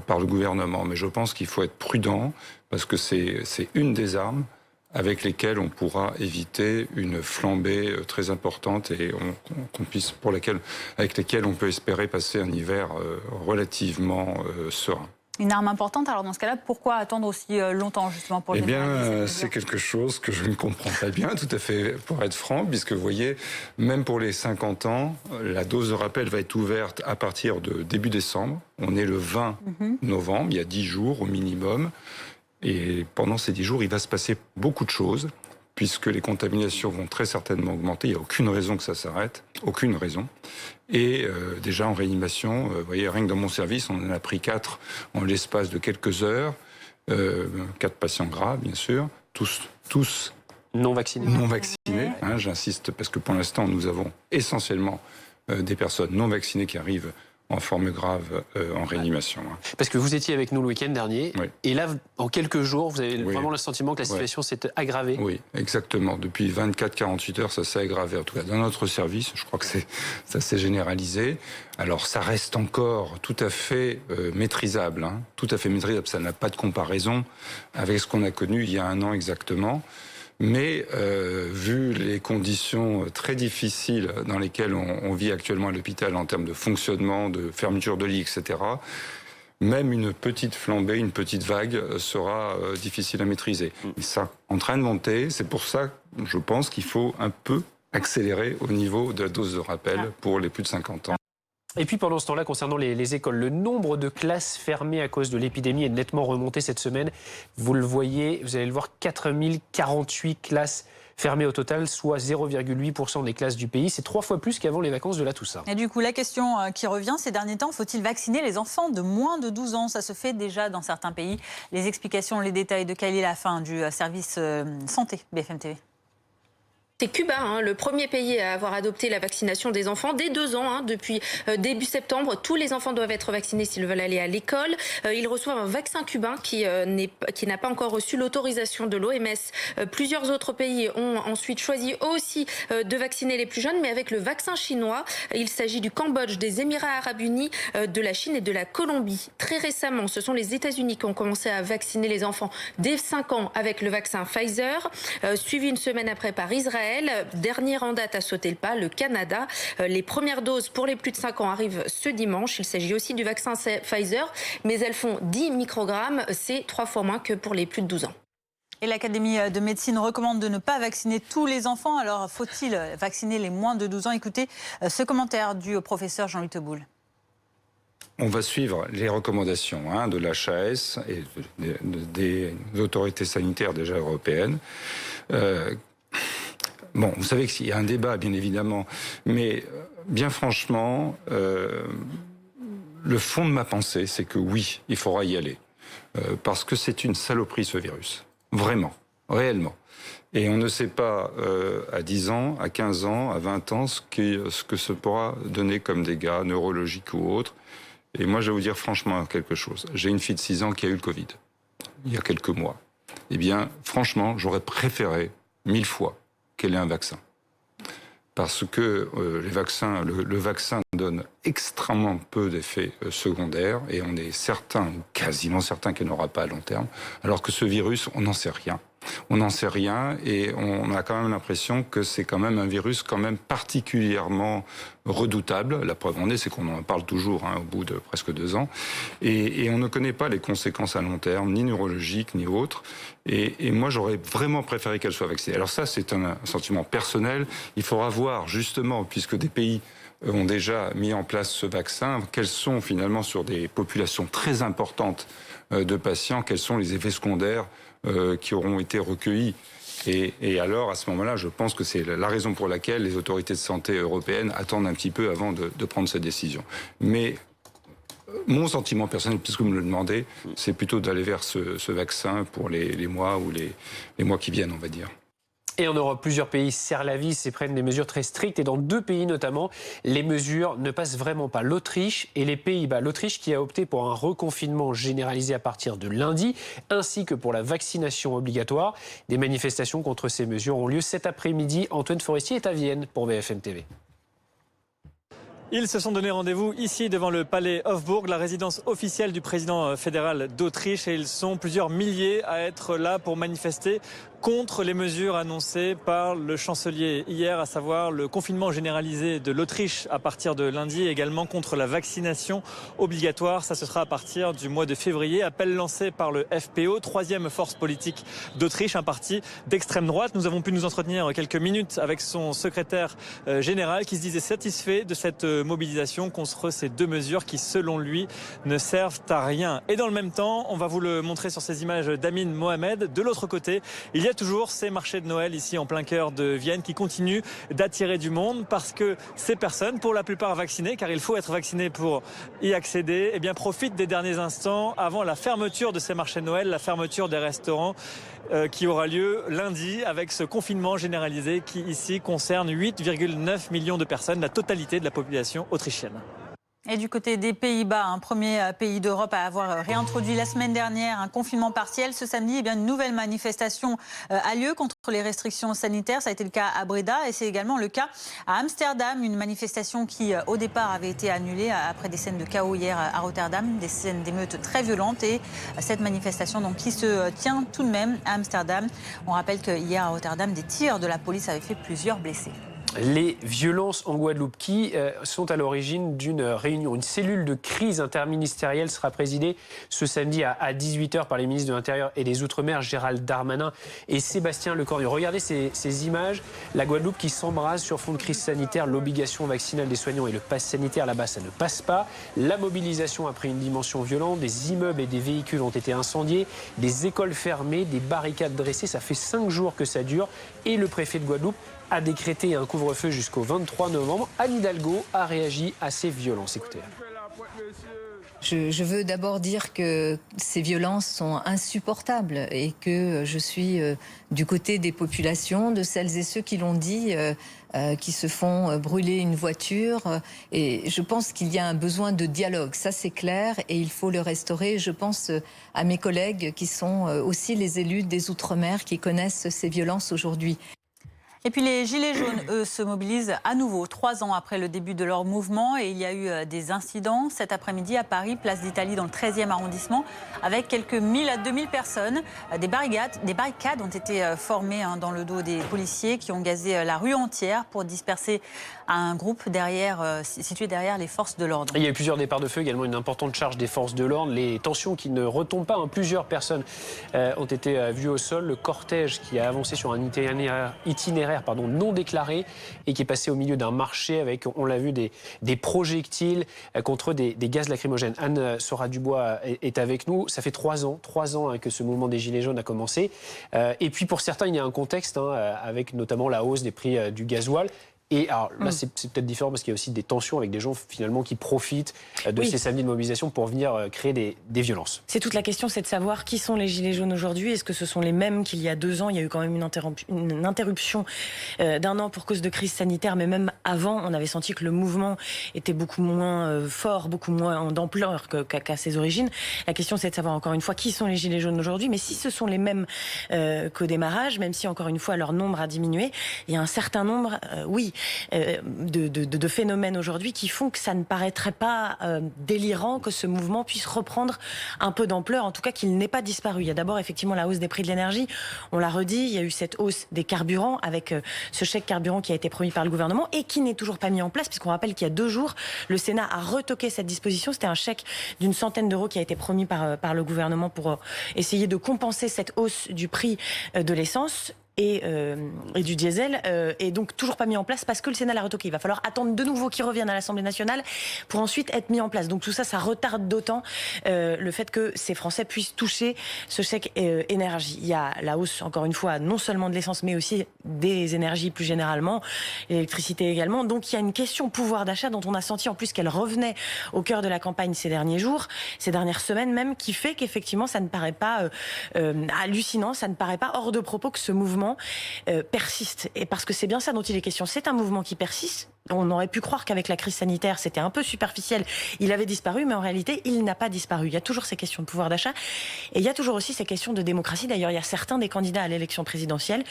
par le gouvernement. Mais je pense qu'il faut être prudent parce que c'est une des armes avec lesquelles on pourra éviter une flambée très importante et avec lesquelles on peut espérer passer un hiver relativement serein. Une arme importante, alors dans ce cas-là, pourquoi attendre aussi longtemps justement pour le c'est quelque chose que je ne comprends pas bien, tout à fait, pour être franc, puisque vous voyez, même pour les 50 ans, la dose de rappel va être ouverte à partir de début décembre. On est le 20 novembre, il y a 10 jours au minimum. Et pendant ces 10 jours, il va se passer beaucoup de choses, puisque les contaminations vont très certainement augmenter. Il n'y a aucune raison que ça s'arrête, aucune raison. Et déjà en réanimation, vous voyez, rien que dans mon service, on en a pris 4 en l'espace de quelques heures, 4 patients graves, bien sûr, tous non vaccinés. Non vaccinés, hein, j'insiste, parce que pour l'instant, nous avons essentiellement des personnes non vaccinées qui arrivent en forme grave en réanimation. Parce que vous étiez avec nous le week-end dernier, et là, en quelques jours, vous avez vraiment le sentiment que la situation s'est aggravée. Oui, exactement. Depuis 24-48 heures, ça s'est aggravé. En tout cas, dans notre service, je crois que ça s'est généralisé. Alors, ça reste encore tout à fait maîtrisable. Hein, tout à fait maîtrisable. Ça n'a pas de comparaison avec ce qu'on a connu il y a un an exactement. Mais vu les conditions très difficiles dans lesquelles on vit actuellement à l'hôpital en termes de fonctionnement, de fermeture de lits, etc., même une petite flambée, une petite vague sera difficile à maîtriser. Et ça, en train de monter, c'est pour ça, je pense qu'il faut un peu accélérer au niveau de la dose de rappel pour les plus de 50 ans. Et puis pendant ce temps-là, concernant les écoles, le nombre de classes fermées à cause de l'épidémie est nettement remonté cette semaine. Vous le voyez, vous allez le voir, 4048 classes fermées au total, soit 0,8% des classes du pays. C'est 3 fois plus qu'avant les vacances de la Toussaint. Et du coup, la question qui revient ces derniers temps, faut-il vacciner les enfants de moins de 12 ans? Ça se fait déjà dans certains pays. Les explications, les détails de Khalil Lafin du service santé BFM TV. C'est Cuba, le premier pays à avoir adopté la vaccination des enfants dès 2 ans. Depuis début septembre, tous les enfants doivent être vaccinés s'ils veulent aller à l'école. Ils reçoivent un vaccin cubain qui n'a pas encore reçu l'autorisation de l'OMS. Plusieurs autres pays ont ensuite choisi aussi de vacciner les plus jeunes, mais avec le vaccin chinois. Il s'agit du Cambodge, des Émirats arabes unis, de la Chine et de la Colombie. Très récemment, ce sont les États-Unis qui ont commencé à vacciner les enfants dès 5 ans avec le vaccin Pfizer, suivi une semaine après par Israël. Dernière en date à sauter le pas, le Canada. Les premières doses pour les plus de 5 ans arrivent ce dimanche. Il s'agit aussi du vaccin Pfizer, mais elles font 10 microgrammes. C'est 3 fois moins que pour les plus de 12 ans. Et l'Académie de médecine recommande de ne pas vacciner tous les enfants. Alors, faut-il vacciner les moins de 12 ans? Écoutez ce commentaire du professeur Jean-Louis Teboul. On va suivre les recommandations de l'HAS et des autorités sanitaires déjà européennes. Bon, vous savez qu'il y a un débat, bien évidemment, mais bien franchement, le fond de ma pensée, c'est que oui, il faudra y aller. Parce que c'est une saloperie, ce virus. Vraiment, réellement. Et on ne sait pas à 10 ans, à 15 ans, à 20 ans, ce que ça pourra donner comme dégâts neurologiques ou autres. Et moi, je vais vous dire franchement quelque chose. J'ai une fille de 6 ans qui a eu le Covid, il y a quelques mois. Eh bien, franchement, j'aurais préféré 1000 fois qu'elle ait un vaccin. Parce que les vaccins, le vaccin donne extrêmement peu d'effets secondaires et on est certain, ou quasiment certain qu'il n'aura pas à long terme, alors que ce virus, on n'en sait rien. On n'en sait rien et on a quand même l'impression que c'est quand même un virus quand même particulièrement redoutable. La preuve en est, c'est qu'on en parle toujours au bout de presque 2 ans. Et on ne connaît pas les conséquences à long terme, ni neurologiques, ni autres. Et moi, j'aurais vraiment préféré qu'elle soit vaccinée. Alors ça, c'est un sentiment personnel. Il faudra voir, justement, puisque des pays ont déjà mis en place ce vaccin, quels sont finalement sur des populations très importantes de patients, quels sont les effets secondaires qui auront été recueillis. Et alors, à ce moment-là, je pense que c'est la raison pour laquelle les autorités de santé européennes attendent un petit peu avant de prendre cette décision. Mais mon sentiment personnel, puisque vous me le demandez, c'est plutôt d'aller vers ce vaccin pour les mois ou les mois qui viennent, on va dire. Et en Europe, plusieurs pays serrent la vis et prennent des mesures très strictes. Et dans 2 pays notamment, les mesures ne passent vraiment pas. L'Autriche et les Pays-Bas. L'Autriche qui a opté pour un reconfinement généralisé à partir de lundi, ainsi que pour la vaccination obligatoire. Des manifestations contre ces mesures ont lieu cet après-midi. Antoine Forestier est à Vienne pour BFM TV. Ils se sont donné rendez-vous ici devant le palais Hofburg, la résidence officielle du président fédéral d'Autriche. Et ils sont plusieurs milliers à être là pour manifester contre les mesures annoncées par le chancelier hier, à savoir le confinement généralisé de l'Autriche à partir de lundi, et également contre la vaccination obligatoire. Ça, ce sera à partir du mois de février. Appel lancé par le FPO, 3e force politique d'Autriche, un parti d'extrême droite. Nous avons pu nous entretenir quelques minutes avec son secrétaire général qui se disait satisfait de cette mobilisation contre ces 2 mesures qui, selon lui, ne servent à rien. Et dans le même temps, on va vous le montrer sur ces images d'Amin Mohamed. De l'autre côté, il y a toujours ces marchés de Noël ici en plein cœur de Vienne qui continuent d'attirer du monde parce que ces personnes, pour la plupart vaccinées, car il faut être vacciné pour y accéder, eh bien, profitent des derniers instants avant la fermeture de ces marchés de Noël, la fermeture des restaurants qui aura lieu lundi avec ce confinement généralisé qui ici concerne 8,9 millions de personnes, la totalité de la population autrichienne. Et du côté des Pays-Bas, un premier pays d'Europe à avoir réintroduit la semaine dernière un confinement partiel. Ce samedi, eh bien, une nouvelle manifestation a lieu contre les restrictions sanitaires. Ça a été le cas à Breda et c'est également le cas à Amsterdam. Une manifestation qui, au départ, avait été annulée après des scènes de chaos hier à Rotterdam, des scènes d'émeutes très violentes. Et cette manifestation donc, qui se tient tout de même à Amsterdam. On rappelle qu'hier à Rotterdam, des tirs de la police avaient fait plusieurs blessés. Les violences en Guadeloupe qui sont à l'origine d'une réunion. Une cellule de crise interministérielle sera présidée ce samedi à 18h par les ministres de l'Intérieur et des Outre-mer, Gérald Darmanin et Sébastien Lecornu. Regardez ces images. La Guadeloupe qui s'embrase sur fond de crise sanitaire, l'obligation vaccinale des soignants et le pass sanitaire là-bas, ça ne passe pas. La mobilisation a pris une dimension violente. Des immeubles et des véhicules ont été incendiés, des écoles fermées, des barricades dressées. Ça fait 5 jours que ça dure et le préfet de Guadeloupe a décrété un couvre-feu jusqu'au 23 novembre. Anne Hidalgo a réagi à ces violences. Écoutez. Je veux d'abord dire que ces violences sont insupportables et que je suis du côté des populations, de celles et ceux qui l'ont dit, qui se font brûler une voiture. Et je pense qu'il y a un besoin de dialogue, ça c'est clair, et il faut le restaurer. Je pense à mes collègues qui sont aussi les élus des Outre-mer qui connaissent ces violences aujourd'hui. Et puis les Gilets jaunes, eux, se mobilisent à nouveau 3 ans après le début de leur mouvement. Et il y a eu des incidents cet après-midi à Paris, place d'Italie, dans le 13e arrondissement, avec quelques 1000 à 2000 personnes. Des barricades ont été formées dans le dos des policiers qui ont gazé la rue entière pour disperser un groupe situé derrière les forces de l'ordre. Il y a eu plusieurs départs de feu, également une importante charge des forces de l'ordre. Les tensions qui ne retombent pas. Plusieurs personnes ont été vues au sol. Le cortège qui a avancé sur un itinéraire non déclaré et qui est passé au milieu d'un marché avec, on l'a vu, des projectiles contre des gaz lacrymogènes. Anne Sora-Dubois est avec nous. Ça fait 3 ans que ce mouvement des Gilets jaunes a commencé. Et puis pour certains, il y a un contexte avec notamment la hausse des prix du gasoil. Et alors là, c'est peut-être différent parce qu'il y a aussi des tensions avec des gens finalement qui profitent de ces samedis de mobilisation pour venir créer des violences. C'est toute la question, c'est de savoir qui sont les Gilets jaunes aujourd'hui. Est-ce que ce sont les mêmes qu'il y a 2 ans? Il y a eu quand même une interruption d'1 an pour cause de crise sanitaire, mais même avant, on avait senti que le mouvement était beaucoup moins fort, beaucoup moins d'ampleur qu'à ses origines. La question, c'est de savoir encore une fois qui sont les Gilets jaunes aujourd'hui. Mais si ce sont les mêmes qu'au démarrage, même si encore une fois leur nombre a diminué, il y a un certain nombre, de phénomènes aujourd'hui qui font que ça ne paraîtrait pas délirant que ce mouvement puisse reprendre un peu d'ampleur, en tout cas qu'il n'ait pas disparu. Il y a d'abord effectivement la hausse des prix de l'énergie, on l'a redit, il y a eu cette hausse des carburants avec ce chèque carburant qui a été promis par le gouvernement et qui n'est toujours pas mis en place, puisqu'on rappelle qu'il y a 2 jours, le Sénat a retoqué cette disposition. C'était un chèque d'une centaine d'euros qui a été promis par le gouvernement pour essayer de compenser cette hausse du prix de l'essence. et du diesel est donc toujours pas mis en place parce que le Sénat l'a retoqué. Il va falloir attendre de nouveau qu'il revienne à l'Assemblée nationale pour ensuite être mis en place. Donc tout ça, ça retarde d'autant le fait que ces Français puissent toucher ce chèque énergie. Il y a la hausse, encore une fois, non seulement de l'essence, mais aussi des énergies plus généralement, l'électricité également. Donc il y a une question pouvoir d'achat dont on a senti en plus qu'elle revenait au cœur de la campagne ces derniers jours, ces dernières semaines même, qui fait qu'effectivement ça ne paraît pas hallucinant, ça ne paraît pas hors de propos que ce mouvement persiste. Et parce que c'est bien ça dont il est question, c'est un mouvement qui persiste. On aurait pu croire qu'avec la crise sanitaire, c'était un peu superficiel. Il avait disparu, mais en réalité, il n'a pas disparu. Il y a toujours ces questions de pouvoir d'achat et il y a toujours aussi ces questions de démocratie. D'ailleurs, il y a certains des candidats à l'élection présidentielle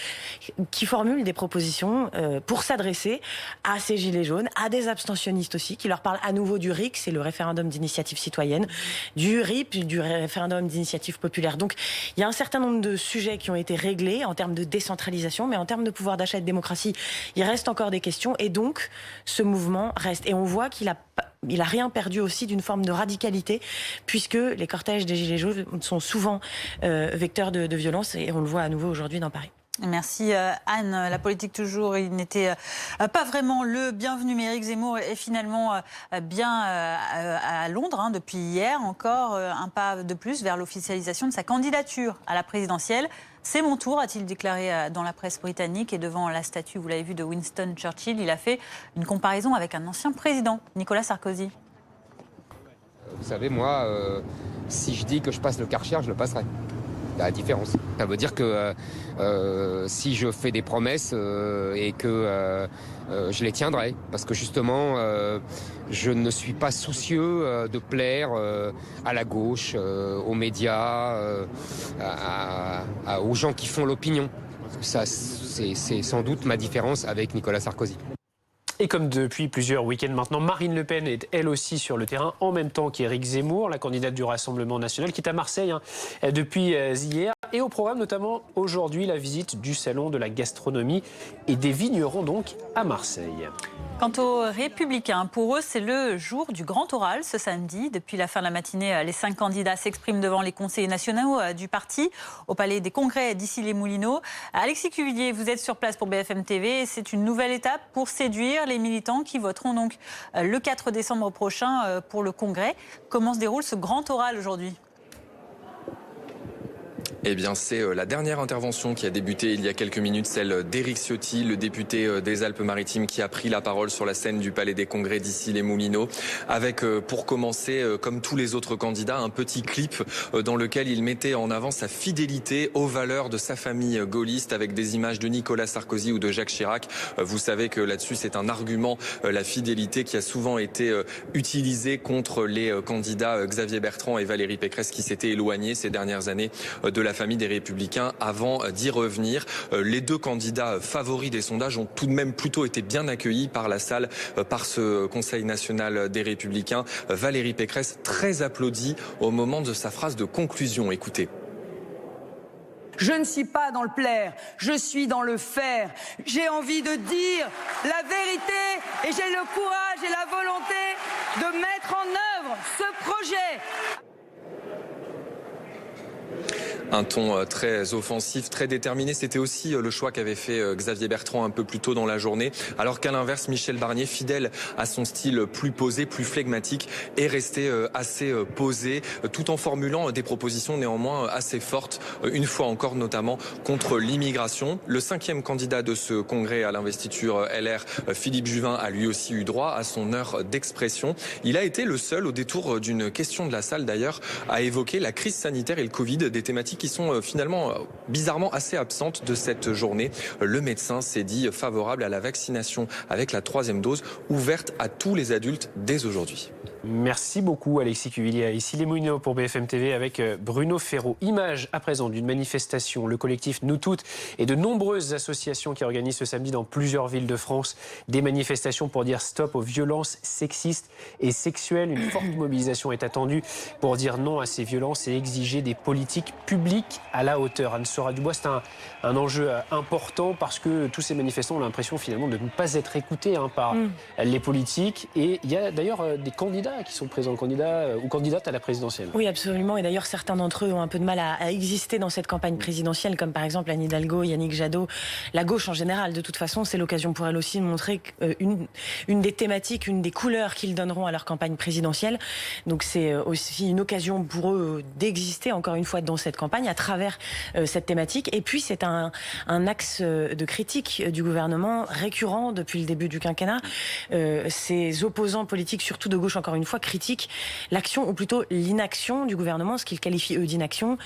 qui formulent des propositions pour s'adresser à ces gilets jaunes, à des abstentionnistes aussi, qui leur parlent à nouveau du RIC, c'est le référendum d'initiative citoyenne, du RIP, du référendum d'initiative populaire. Donc, il y a un certain nombre de sujets qui ont été réglés en termes de décentralisation, mais en termes de pouvoir d'achat et de démocratie, il reste encore des questions et donc ce mouvement reste. Et on voit qu'il a rien perdu aussi d'une forme de radicalité, puisque les cortèges des Gilets jaunes sont souvent vecteurs de violence, et on le voit à nouveau aujourd'hui dans Paris. Merci Anne. La politique toujours, il n'était pas vraiment le bienvenu, mais Éric Zemmour est finalement bien à Londres depuis hier encore, un pas de plus vers l'officialisation de sa candidature à la présidentielle. C'est mon tour, a-t-il déclaré dans la presse britannique, et devant la statue, vous l'avez vu, de Winston Churchill, il a fait une comparaison avec un ancien président, Nicolas Sarkozy. Vous savez, moi, si je dis que je passe le Karcher, je le passerai. La différence. Ça veut dire que si je fais des promesses et que je les tiendrai, parce que justement, je ne suis pas soucieux de plaire à la gauche, aux médias, aux gens qui font l'opinion. Ça, c'est sans doute ma différence avec Nicolas Sarkozy. Et comme depuis plusieurs week-ends maintenant, Marine Le Pen est elle aussi sur le terrain, en même temps qu'Éric Zemmour, la candidate du Rassemblement national, qui est à Marseille depuis hier. Et au programme notamment aujourd'hui la visite du salon de la gastronomie et des vignerons donc à Marseille. Quant aux Républicains, pour eux, c'est le jour du grand oral ce samedi. Depuis la fin de la matinée, les 5 candidats s'expriment devant les conseillers nationaux du parti au Palais des Congrès d'Issy-les-Moulineaux. Alexis Cuvillier, vous êtes sur place pour BFM TV. C'est une nouvelle étape pour séduire les militants qui voteront donc le 4 décembre prochain pour le Congrès. Comment se déroule ce grand oral aujourd'hui ? Eh bien, c'est la dernière intervention qui a débuté il y a quelques minutes, celle d'Éric Ciotti, le député des Alpes-Maritimes, qui a pris la parole sur la scène du Palais des Congrès d'Issy-les-Moulineaux, avec, pour commencer, comme tous les autres candidats, un petit clip dans lequel il mettait en avant sa fidélité aux valeurs de sa famille gaulliste, avec des images de Nicolas Sarkozy ou de Jacques Chirac. Vous savez que là-dessus, c'est un argument, la fidélité, qui a souvent été utilisée contre les candidats Xavier Bertrand et Valérie Pécresse, qui s'étaient éloignés ces dernières années de la famille des Républicains avant d'y revenir. Les 2 candidats favoris des sondages ont tout de même plutôt été bien accueillis par la salle, par ce Conseil national des Républicains. Valérie Pécresse, très applaudie au moment de sa phrase de conclusion. Écoutez. Je ne suis pas dans le plaire, je suis dans le faire. J'ai envie de dire la vérité et j'ai le courage et la volonté de mettre en œuvre ce projet. Un ton très offensif, très déterminé. C'était aussi le choix qu'avait fait Xavier Bertrand un peu plus tôt dans la journée. Alors qu'à l'inverse, Michel Barnier, fidèle à son style plus posé, plus flegmatique, est resté assez posé, tout en formulant des propositions néanmoins assez fortes, une fois encore notamment contre l'immigration. Le 5e candidat de ce congrès à l'investiture LR, Philippe Juvin, a lui aussi eu droit à son heure d'expression. Il a été le seul, au détour d'une question de la salle d'ailleurs, à évoquer la crise sanitaire et le Covid, des thématiques qui sont finalement bizarrement assez absentes de cette journée. Le médecin s'est dit favorable à la vaccination avec la 3e dose, ouverte à tous les adultes dès aujourd'hui. Merci beaucoup Alexis Cuvillier. Ici les Moulineaux pour BFM TV avec Bruno Ferraud. Image à présent d'une manifestation, le collectif Nous Toutes et de nombreuses associations qui organisent ce samedi dans plusieurs villes de France des manifestations pour dire stop aux violences sexistes et sexuelles. Une forte mobilisation est attendue pour dire non à ces violences et exiger des politiques publiques à la hauteur. Anne-Sora Dubois, c'est un enjeu important parce que tous ces manifestants ont l'impression finalement de ne pas être écoutés par les politiques. Et il y a d'ailleurs des candidats candidats qui sont présents, candidats ou candidates à la présidentielle. Oui, absolument. Et d'ailleurs, certains d'entre eux ont un peu de mal à exister dans cette campagne présidentielle, comme par exemple Anne Hidalgo, Yannick Jadot, la gauche en général. De toute façon, c'est l'occasion pour elle aussi de montrer une des thématiques, une des couleurs qu'ils donneront à leur campagne présidentielle. Donc c'est aussi une occasion pour eux d'exister encore une fois dans cette campagne à travers cette thématique. Et puis c'est un axe de critique du gouvernement récurrent depuis le début du quinquennat. Ces opposants politiques, surtout de gauche encore une fois, critiquent l'action ou plutôt l'inaction du gouvernement, ce qu'ils qualifient eux d'inaction,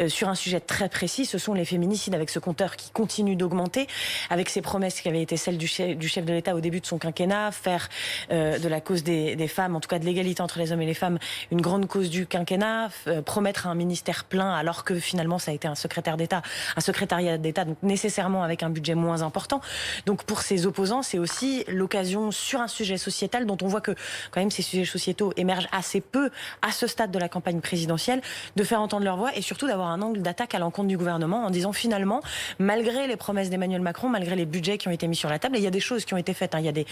sur un sujet très précis. Ce sont les féminicides, avec ce compteur qui continue d'augmenter, avec ces promesses qui avaient été celles du chef de l'État au début de son quinquennat, faire de la cause des femmes, en tout cas de l'égalité entre les hommes et les femmes, une grande cause du quinquennat, promettre un ministère plein alors que finalement ça a été un secrétariat d'État, donc nécessairement avec un budget moins important. Donc pour ces opposants, c'est aussi l'occasion sur un sujet sociétal dont on voit que quand même ces sujets sociétaux émergent assez peu à ce stade de la campagne présidentielle, de faire entendre leur voix et surtout d'avoir un angle d'attaque à l'encontre du gouvernement en disant finalement, malgré les promesses d'Emmanuel Macron, malgré les budgets qui ont été mis sur la table, et il y a des choses qui ont été faites, hein. Il y a des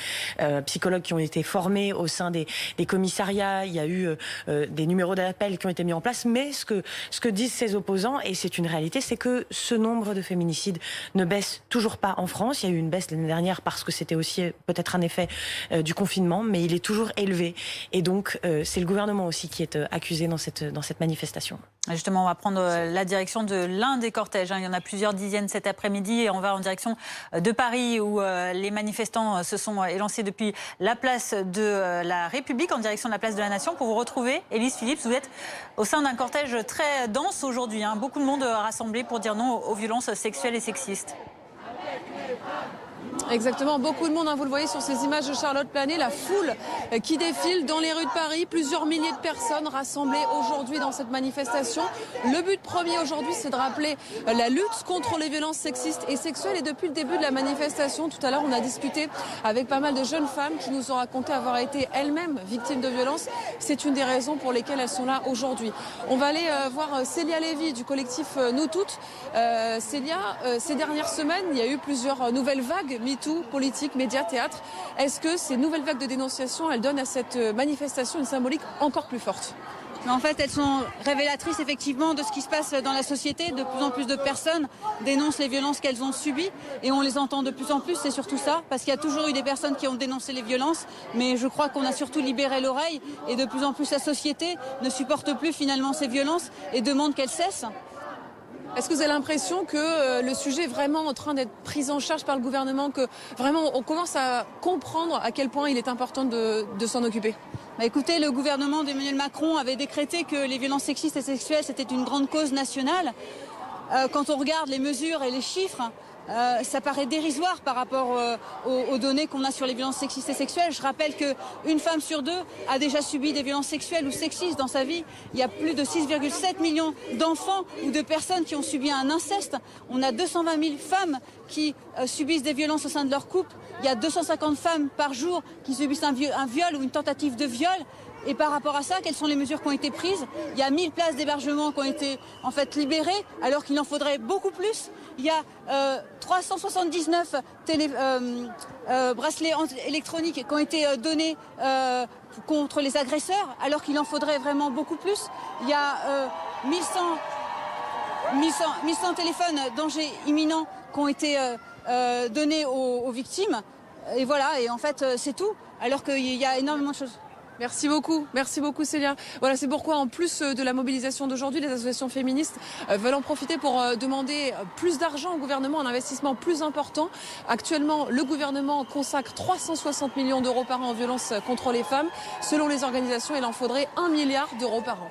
psychologues qui ont été formés au sein des commissariats, il y a eu des numéros d'appel qui ont été mis en place, mais ce que disent ces opposants, et c'est une réalité, c'est que ce nombre de féminicides ne baisse toujours pas en France. Il y a eu une baisse l'année dernière parce que c'était aussi peut-être un effet du confinement, mais il est toujours élevé. Et donc, c'est le gouvernement aussi qui est accusé dans cette manifestation. Justement, on va prendre la direction de l'un des cortèges. Il y en a plusieurs dizaines cet après-midi et on va en direction de Paris où les manifestants se sont élancés depuis la place de la République en direction de la place de la Nation. Pour vous retrouver, Élise Phillips, vous êtes au sein d'un cortège très dense aujourd'hui. Beaucoup de monde rassemblé pour dire non aux violences sexuelles et sexistes. Exactement, beaucoup de monde, vous le voyez sur ces images de Charlotte Planet, la foule qui défile dans les rues de Paris, plusieurs milliers de personnes rassemblées aujourd'hui dans cette manifestation. Le but premier aujourd'hui, c'est de rappeler la lutte contre les violences sexistes et sexuelles. Et depuis le début de la manifestation, tout à l'heure, on a discuté avec pas mal de jeunes femmes qui nous ont raconté avoir été elles-mêmes victimes de violences. C'est une des raisons pour lesquelles elles sont là aujourd'hui. On va aller voir Célia Lévy du collectif Nous Toutes. Célia, ces dernières semaines, il y a eu plusieurs nouvelles vagues, MeToo, politique, médias, théâtre. Est-ce que ces nouvelles vagues de dénonciation, elles donnent à cette manifestation une symbolique encore plus forte ? En fait, elles sont révélatrices effectivement de ce qui se passe dans la société. De plus en plus de personnes dénoncent les violences qu'elles ont subies et on les entend de plus en plus, c'est surtout ça, parce qu'il y a toujours eu des personnes qui ont dénoncé les violences, mais je crois qu'on a surtout libéré l'oreille et de plus en plus la société ne supporte plus finalement ces violences et demande qu'elles cessent. Est-ce que vous avez l'impression que le sujet est vraiment en train d'être pris en charge par le gouvernement, que vraiment on commence à comprendre à quel point il est important de s'en occuper ? Écoutez, le gouvernement d'Emmanuel Macron avait décrété que les violences sexistes et sexuelles c'était une grande cause nationale. Quand on regarde les mesures et les chiffres, ça paraît dérisoire par rapport aux données qu'on a sur les violences sexistes et sexuelles. Je rappelle qu'une femme sur deux a déjà subi des violences sexuelles ou sexistes dans sa vie. Il y a plus de 6,7 millions d'enfants ou de personnes qui ont subi un inceste. On a 220 000 femmes qui subissent des violences au sein de leur couple. Il y a 250 femmes par jour qui subissent un viol ou une tentative de viol. Et par rapport à ça, quelles sont les mesures qui ont été prises ? Il y a 1000 places d'hébergement qui ont été en fait libérées, alors qu'il en faudrait beaucoup plus. Il y a 379 bracelets électroniques qui ont été donnés contre les agresseurs, alors qu'il en faudrait vraiment beaucoup plus. Il y a 1100 téléphones danger imminent qui ont été donnés aux victimes. Et voilà, et en fait, c'est tout, alors qu'il y a énormément de choses. Merci beaucoup Célia. Voilà, c'est pourquoi en plus de la mobilisation d'aujourd'hui, les associations féministes veulent en profiter pour demander plus d'argent au gouvernement, un investissement plus important. Actuellement, le gouvernement consacre 360 millions d'euros par an en violences contre les femmes. Selon les organisations, il en faudrait 1 milliard d'euros par an.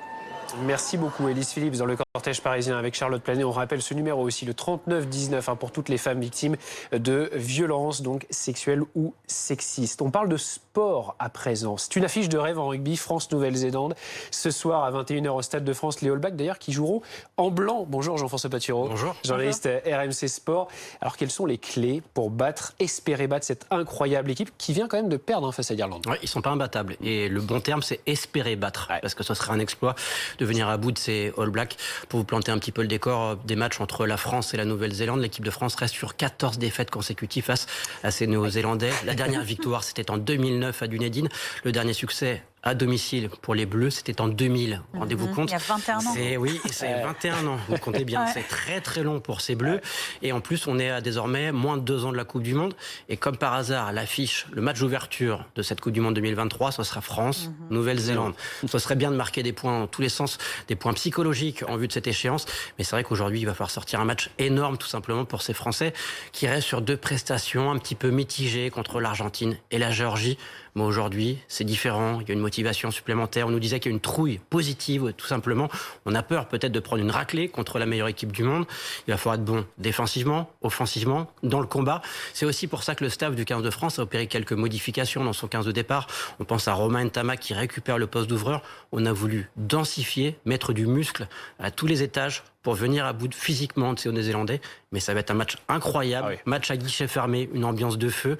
Merci beaucoup Élise Phillips dans le cortège parisien avec Charlotte Planet. On rappelle ce numéro aussi, le 3919, pour toutes les femmes victimes de violences donc sexuelles ou sexistes. On parle de sport à présent. C'est une affiche de rêve en rugby France-Nouvelle-Zélande. Ce soir à 21h au Stade de France, les All Blacks d'ailleurs qui joueront en blanc. Bonjour Jean-François Patureau. Bonjour. Journaliste RMC Sport. Alors quelles sont les clés pour espérer battre cette incroyable équipe qui vient quand même de perdre face à l'Irlande ? Oui, ils ne sont pas imbattables. Et le bon terme, c'est espérer battre. Parce que ce serait un exploit de venir à bout de ces All Blacks. Pour vous planter un petit peu le décor des matchs entre la France et la Nouvelle-Zélande, l'équipe de France reste sur 14 défaites consécutives face à ces Néo-Zélandais. La dernière victoire, c'était en 2009 à Dunedin. Le dernier succès à domicile pour les Bleus, c'était en 2000. Rendez-vous compte. Il y a 21 ans. Oui, c'est 21 ans. Vous comptez bien. Ouais. C'est très très long pour ces Bleus. Et en plus, on est à désormais moins de 2 ans de la Coupe du Monde. Et comme par hasard, l'affiche, le match d'ouverture de cette Coupe du Monde 2023, ce sera France, Nouvelle-Zélande. Ce serait bien de marquer des points dans tous les sens, des points psychologiques en vue de cette échéance. Mais c'est vrai qu'aujourd'hui, il va falloir sortir un match énorme, tout simplement, pour ces Français qui restent sur 2 prestations un petit peu mitigées contre l'Argentine et la Géorgie. Mais aujourd'hui, c'est différent. Il y a une motivation supplémentaire. On nous disait qu'il y a une trouille positive, tout simplement. On a peur peut-être de prendre une raclée contre la meilleure équipe du monde. Il va falloir être bon défensivement, offensivement, dans le combat. C'est aussi pour ça que le staff du 15 de France a opéré quelques modifications dans son 15 de départ. On pense à Romain Ntama qui récupère le poste d'ouvreur. On a voulu densifier, mettre du muscle à tous les étages pour venir à bout physiquement de ces Néo-Zélandais. Mais ça va être un match incroyable, match à guichet fermé, une ambiance de feu.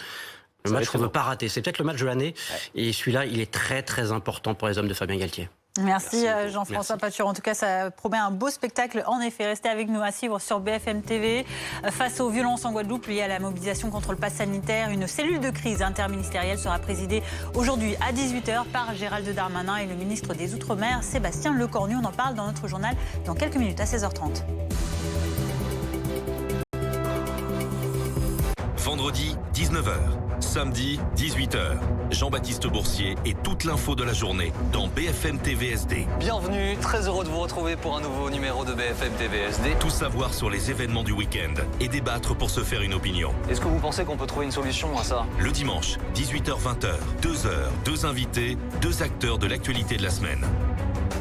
Le match qu'on ne veut pas rater. C'est peut-être le match de l'année. Et celui-là, il est très, très important pour les hommes de Fabien Galtier. Merci Jean-François Patureau. En tout cas, ça promet un beau spectacle. En effet, restez avec nous à suivre sur BFM TV. Face aux violences en Guadeloupe liées à la mobilisation contre le pass sanitaire, une cellule de crise interministérielle sera présidée aujourd'hui à 18h par Gérald Darmanin et le ministre des Outre-mer, Sébastien Lecornu. On en parle dans notre journal dans quelques minutes à 16h30. Vendredi, 19h. Samedi, 18h. Jean-Baptiste Boursier et toute l'info de la journée dans BFM TV SD. Bienvenue, très heureux de vous retrouver pour un nouveau numéro de BFM TV SD. Tout savoir sur les événements du week-end et débattre pour se faire une opinion. Est-ce que vous pensez qu'on peut trouver une solution à ça? Le dimanche, 18h-20h, 2 heures, 2 invités, 2 acteurs de l'actualité de la semaine.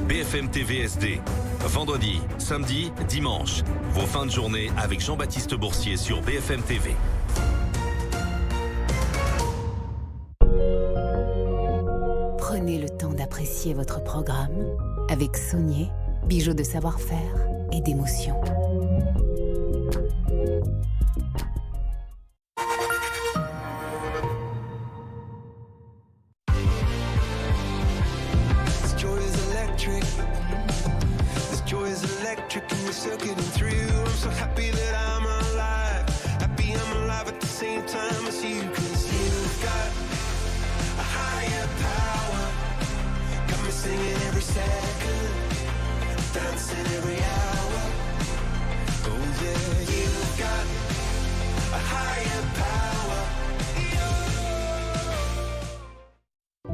BFM TV SD. Vendredi, samedi, dimanche. Vos fins de journée avec Jean-Baptiste Boursier sur BFM TV. Prenez le temps d'apprécier votre programme avec Saunier, bijoux de savoir-faire et d'émotion.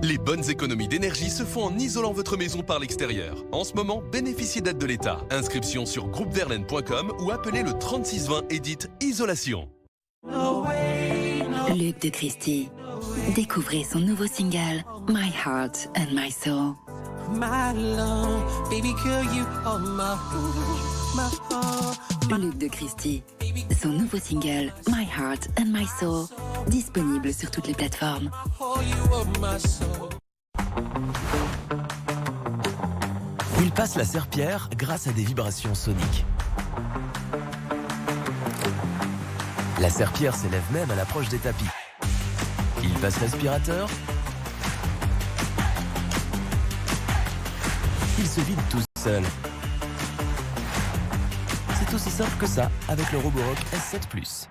Les bonnes économies d'énergie se font en isolant votre maison par l'extérieur. En ce moment, bénéficiez d'aide de l'État. Inscription sur groupeverlaine.com ou appelez le 3620 et dites isolation. Luc de Christie. Découvrez son nouveau single My Heart and My Soul. Luc de Christie. Son nouveau single My Heart and My Soul. Disponible sur toutes les plateformes. Il passe la serpillière grâce à des vibrations soniques. La serpillière s'élève même à l'approche des tapis. Il passe l'aspirateur. Il se vide tout seul. C'est aussi simple que ça avec le Roborock S7 Plus.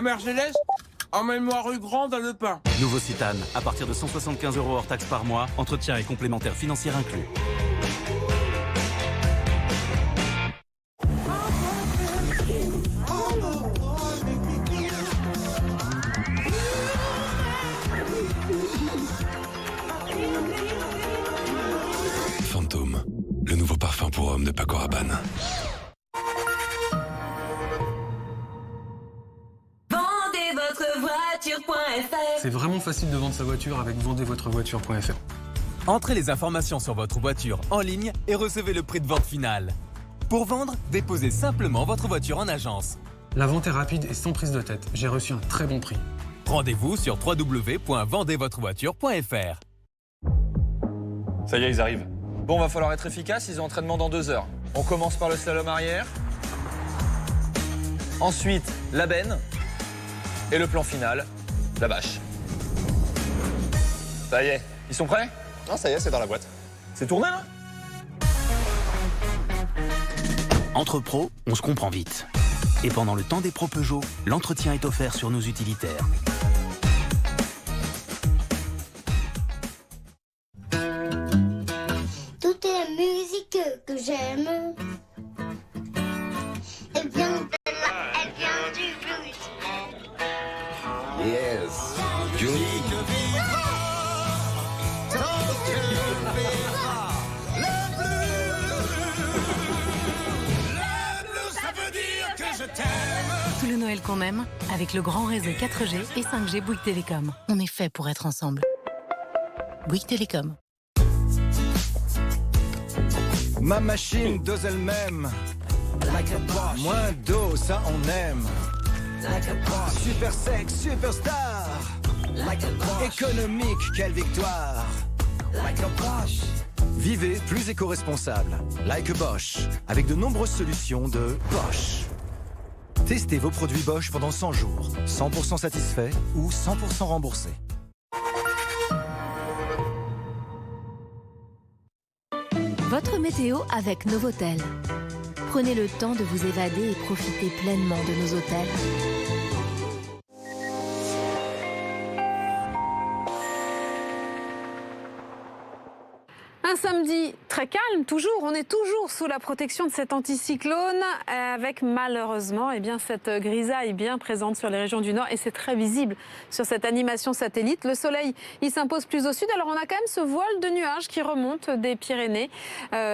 Mercedes, emmène-moi rue Grande à Le Pin. Nouveau Citane, à partir de 175 € hors taxe par mois, entretien et complémentaire financier inclus. Fantôme, le nouveau parfum pour homme de Paco Rabanne. C'est vraiment facile de vendre sa voiture avec vendezvotrevoiture.fr. Entrez les informations sur votre voiture en ligne et recevez le prix de vente final. Pour vendre, déposez simplement votre voiture en agence. La vente est rapide et sans prise de tête. J'ai reçu un très bon prix. Rendez-vous sur www.vendezvotrevoiture.fr. Ça y est, ils arrivent. Bon, va falloir être efficace, ils ont entraînement dans 2 heures. On commence par le slalom arrière. Ensuite, la benne. Et le plan final, la bâche. Ça y est, ils sont prêts? Non, ça y est, c'est dans la boîte. C'est tourné là? Entre pros, on se comprend vite. Et pendant le temps des pros Peugeot, l'entretien est offert sur nos utilitaires. Toute la musique que j'aime, elle vient de là, elle vient du blues. Yes, Johnny. Tout le Noël qu'on aime, avec le grand réseau 4G et 5G Bouygues Télécom. On est fait pour être ensemble. Bouygues Télécom. Ma machine dose elle-même. Moins d'eau, ça on aime. Super sexe, superstar. Économique, quelle victoire. Vivez plus éco-responsable. Like a Bosch. Avec de nombreuses solutions de Bosch. Testez vos produits Bosch pendant 100 jours. 100% satisfait ou 100% remboursé. Votre météo avec Novotel. Prenez le temps de vous évader et profitez pleinement de nos hôtels. Un samedi très calme, toujours. On est toujours sous la protection de cet anticyclone avec malheureusement cette grisaille bien présente sur les régions du Nord et c'est très visible sur cette animation satellite. Le soleil, il s'impose plus au sud. Alors on a quand même ce voile de nuages qui remonte des Pyrénées,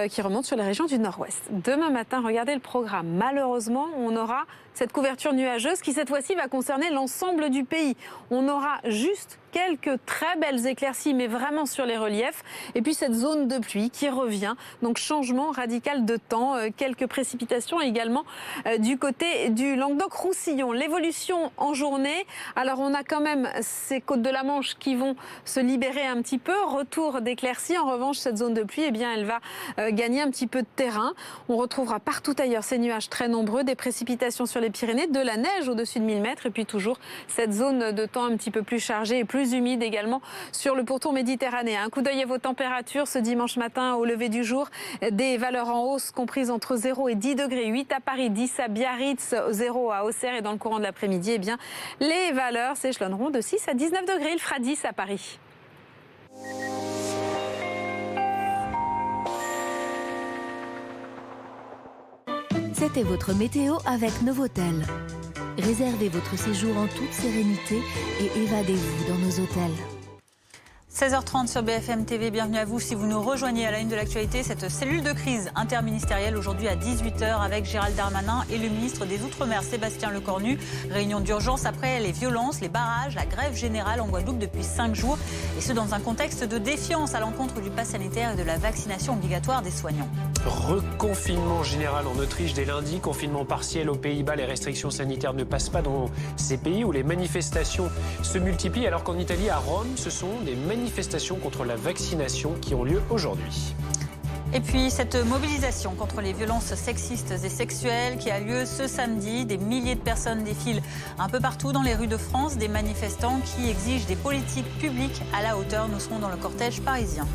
qui remonte sur les régions du Nord-Ouest. Demain matin, regardez le programme. Malheureusement, on aura cette couverture nuageuse qui cette fois-ci va concerner l'ensemble du pays. On aura juste quelques très belles éclaircies, mais vraiment sur les reliefs. Et puis cette zone de pluie qui revient. Donc changement radical de temps, quelques précipitations également du côté du Languedoc-Roussillon. L'évolution en journée, alors on a quand même ces côtes de la Manche qui vont se libérer un petit peu. Retour d'éclaircies. En revanche, cette zone de pluie, elle va gagner un petit peu de terrain. On retrouvera partout ailleurs ces nuages très nombreux, des précipitations sur les Pyrénées, de la neige au-dessus de 1000 mètres et puis toujours cette zone de temps un petit peu plus chargée et plus humide également sur le pourtour méditerranéen. Un coup d'œil à vos températures ce dimanche matin au lever du jour. Des valeurs en hausse comprises entre 0 et 10 degrés. 8 à Paris, 10 à Biarritz, 0 à Auxerre et dans le courant de l'après-midi, les valeurs s'échelonneront de 6 à 19 degrés. Il fera 10 à Paris. C'était votre météo avec Novotel. Réservez votre séjour en toute sérénité et évadez-vous dans nos hôtels. 16h30 sur BFM TV, bienvenue à vous si vous nous rejoignez à la une de l'actualité. Cette cellule de crise interministérielle aujourd'hui à 18h avec Gérald Darmanin et le ministre des Outre-mer Sébastien Lecornu. Réunion d'urgence après les violences, les barrages, la grève générale en Guadeloupe depuis 5 jours. Et ce dans un contexte de défiance à l'encontre du pass sanitaire et de la vaccination obligatoire des soignants. Reconfinement général en Autriche dès lundi, confinement partiel aux Pays-Bas. Les restrictions sanitaires ne passent pas dans ces pays où les manifestations se multiplient alors qu'en Italie, à Rome, ce sont des manifestations contre la vaccination qui ont lieu aujourd'hui. Et puis cette mobilisation contre les violences sexistes et sexuelles qui a lieu ce samedi. Des milliers de personnes défilent un peu partout dans les rues de France. Des manifestants qui exigent des politiques publiques à la hauteur. Nous serons dans le cortège parisien.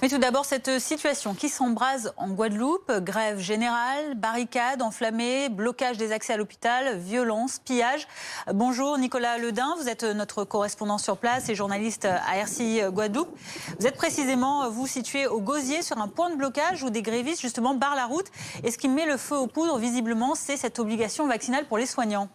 Mais tout d'abord, cette situation qui s'embrase en Guadeloupe. Grève générale, barricades enflammées, blocage des accès à l'hôpital, violence, pillage. Bonjour Nicolas Ledain, vous êtes notre correspondant sur place et journaliste à RCI Guadeloupe. Vous êtes précisément, vous, situé au Gosier sur un point de blocage où des grévistes justement barrent la route. Et ce qui met le feu aux poudres, visiblement, c'est cette obligation vaccinale pour les soignants.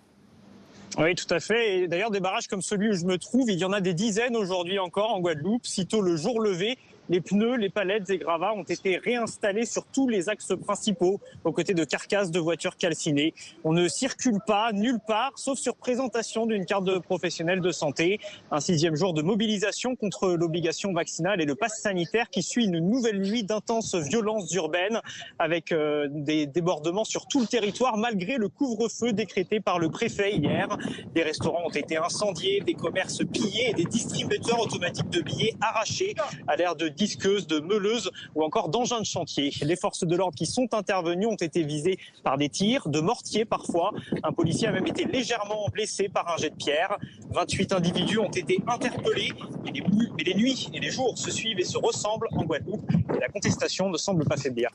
Oui, tout à fait. Et d'ailleurs, des barrages comme celui où je me trouve, il y en a des dizaines aujourd'hui encore en Guadeloupe. Sitôt le jour levé, les pneus, les palettes et gravats ont été réinstallés sur tous les axes principaux, aux côtés de carcasses de voitures calcinées. On ne circule pas, nulle part, sauf sur présentation d'une carte de professionnel de santé. Un 6e jour de mobilisation contre l'obligation vaccinale et le pass sanitaire qui suit une nouvelle nuit d'intenses violences urbaines avec des débordements sur tout le territoire malgré le couvre-feu décrété par le préfet hier. Des restaurants ont été incendiés, des commerces pillés et des distributeurs automatiques de billets arrachés à l'air de disqueuses, de meuleuses ou encore d'engins de chantier. Les forces de l'ordre qui sont intervenues ont été visées par des tirs, de mortiers parfois. Un policier a même été légèrement blessé par un jet de pierre. 28 individus ont été interpellés. Mais les nuits et les jours se suivent et se ressemblent en Guadeloupe. Et la contestation ne semble pas faiblir.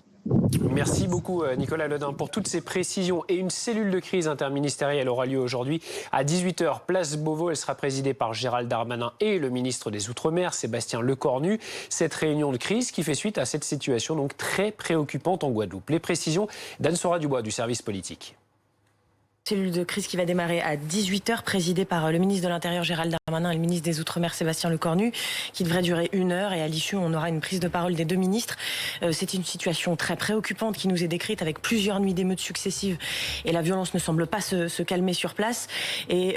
Merci beaucoup Nicolas Ledin pour toutes ces précisions. Et une cellule de crise interministérielle aura lieu aujourd'hui à 18h, place Beauvau. Elle sera présidée par Gérald Darmanin et le ministre des Outre-mer, Sébastien Lecornu. Cette réunion de crise qui fait suite à cette situation donc très préoccupante en Guadeloupe. Les précisions d'Anne-Sora Dubois du service politique. Cellule de crise qui va démarrer à 18h, présidée par le ministre de l'Intérieur Gérald Darmanin et le ministre des Outre-mer Sébastien Lecornu, qui devrait durer 1 heure. Et à l'issue, on aura une prise de parole des 2 ministres. C'est une situation très préoccupante qui nous est décrite avec plusieurs nuits d'émeutes successives. Et la violence ne semble pas se calmer sur place. Et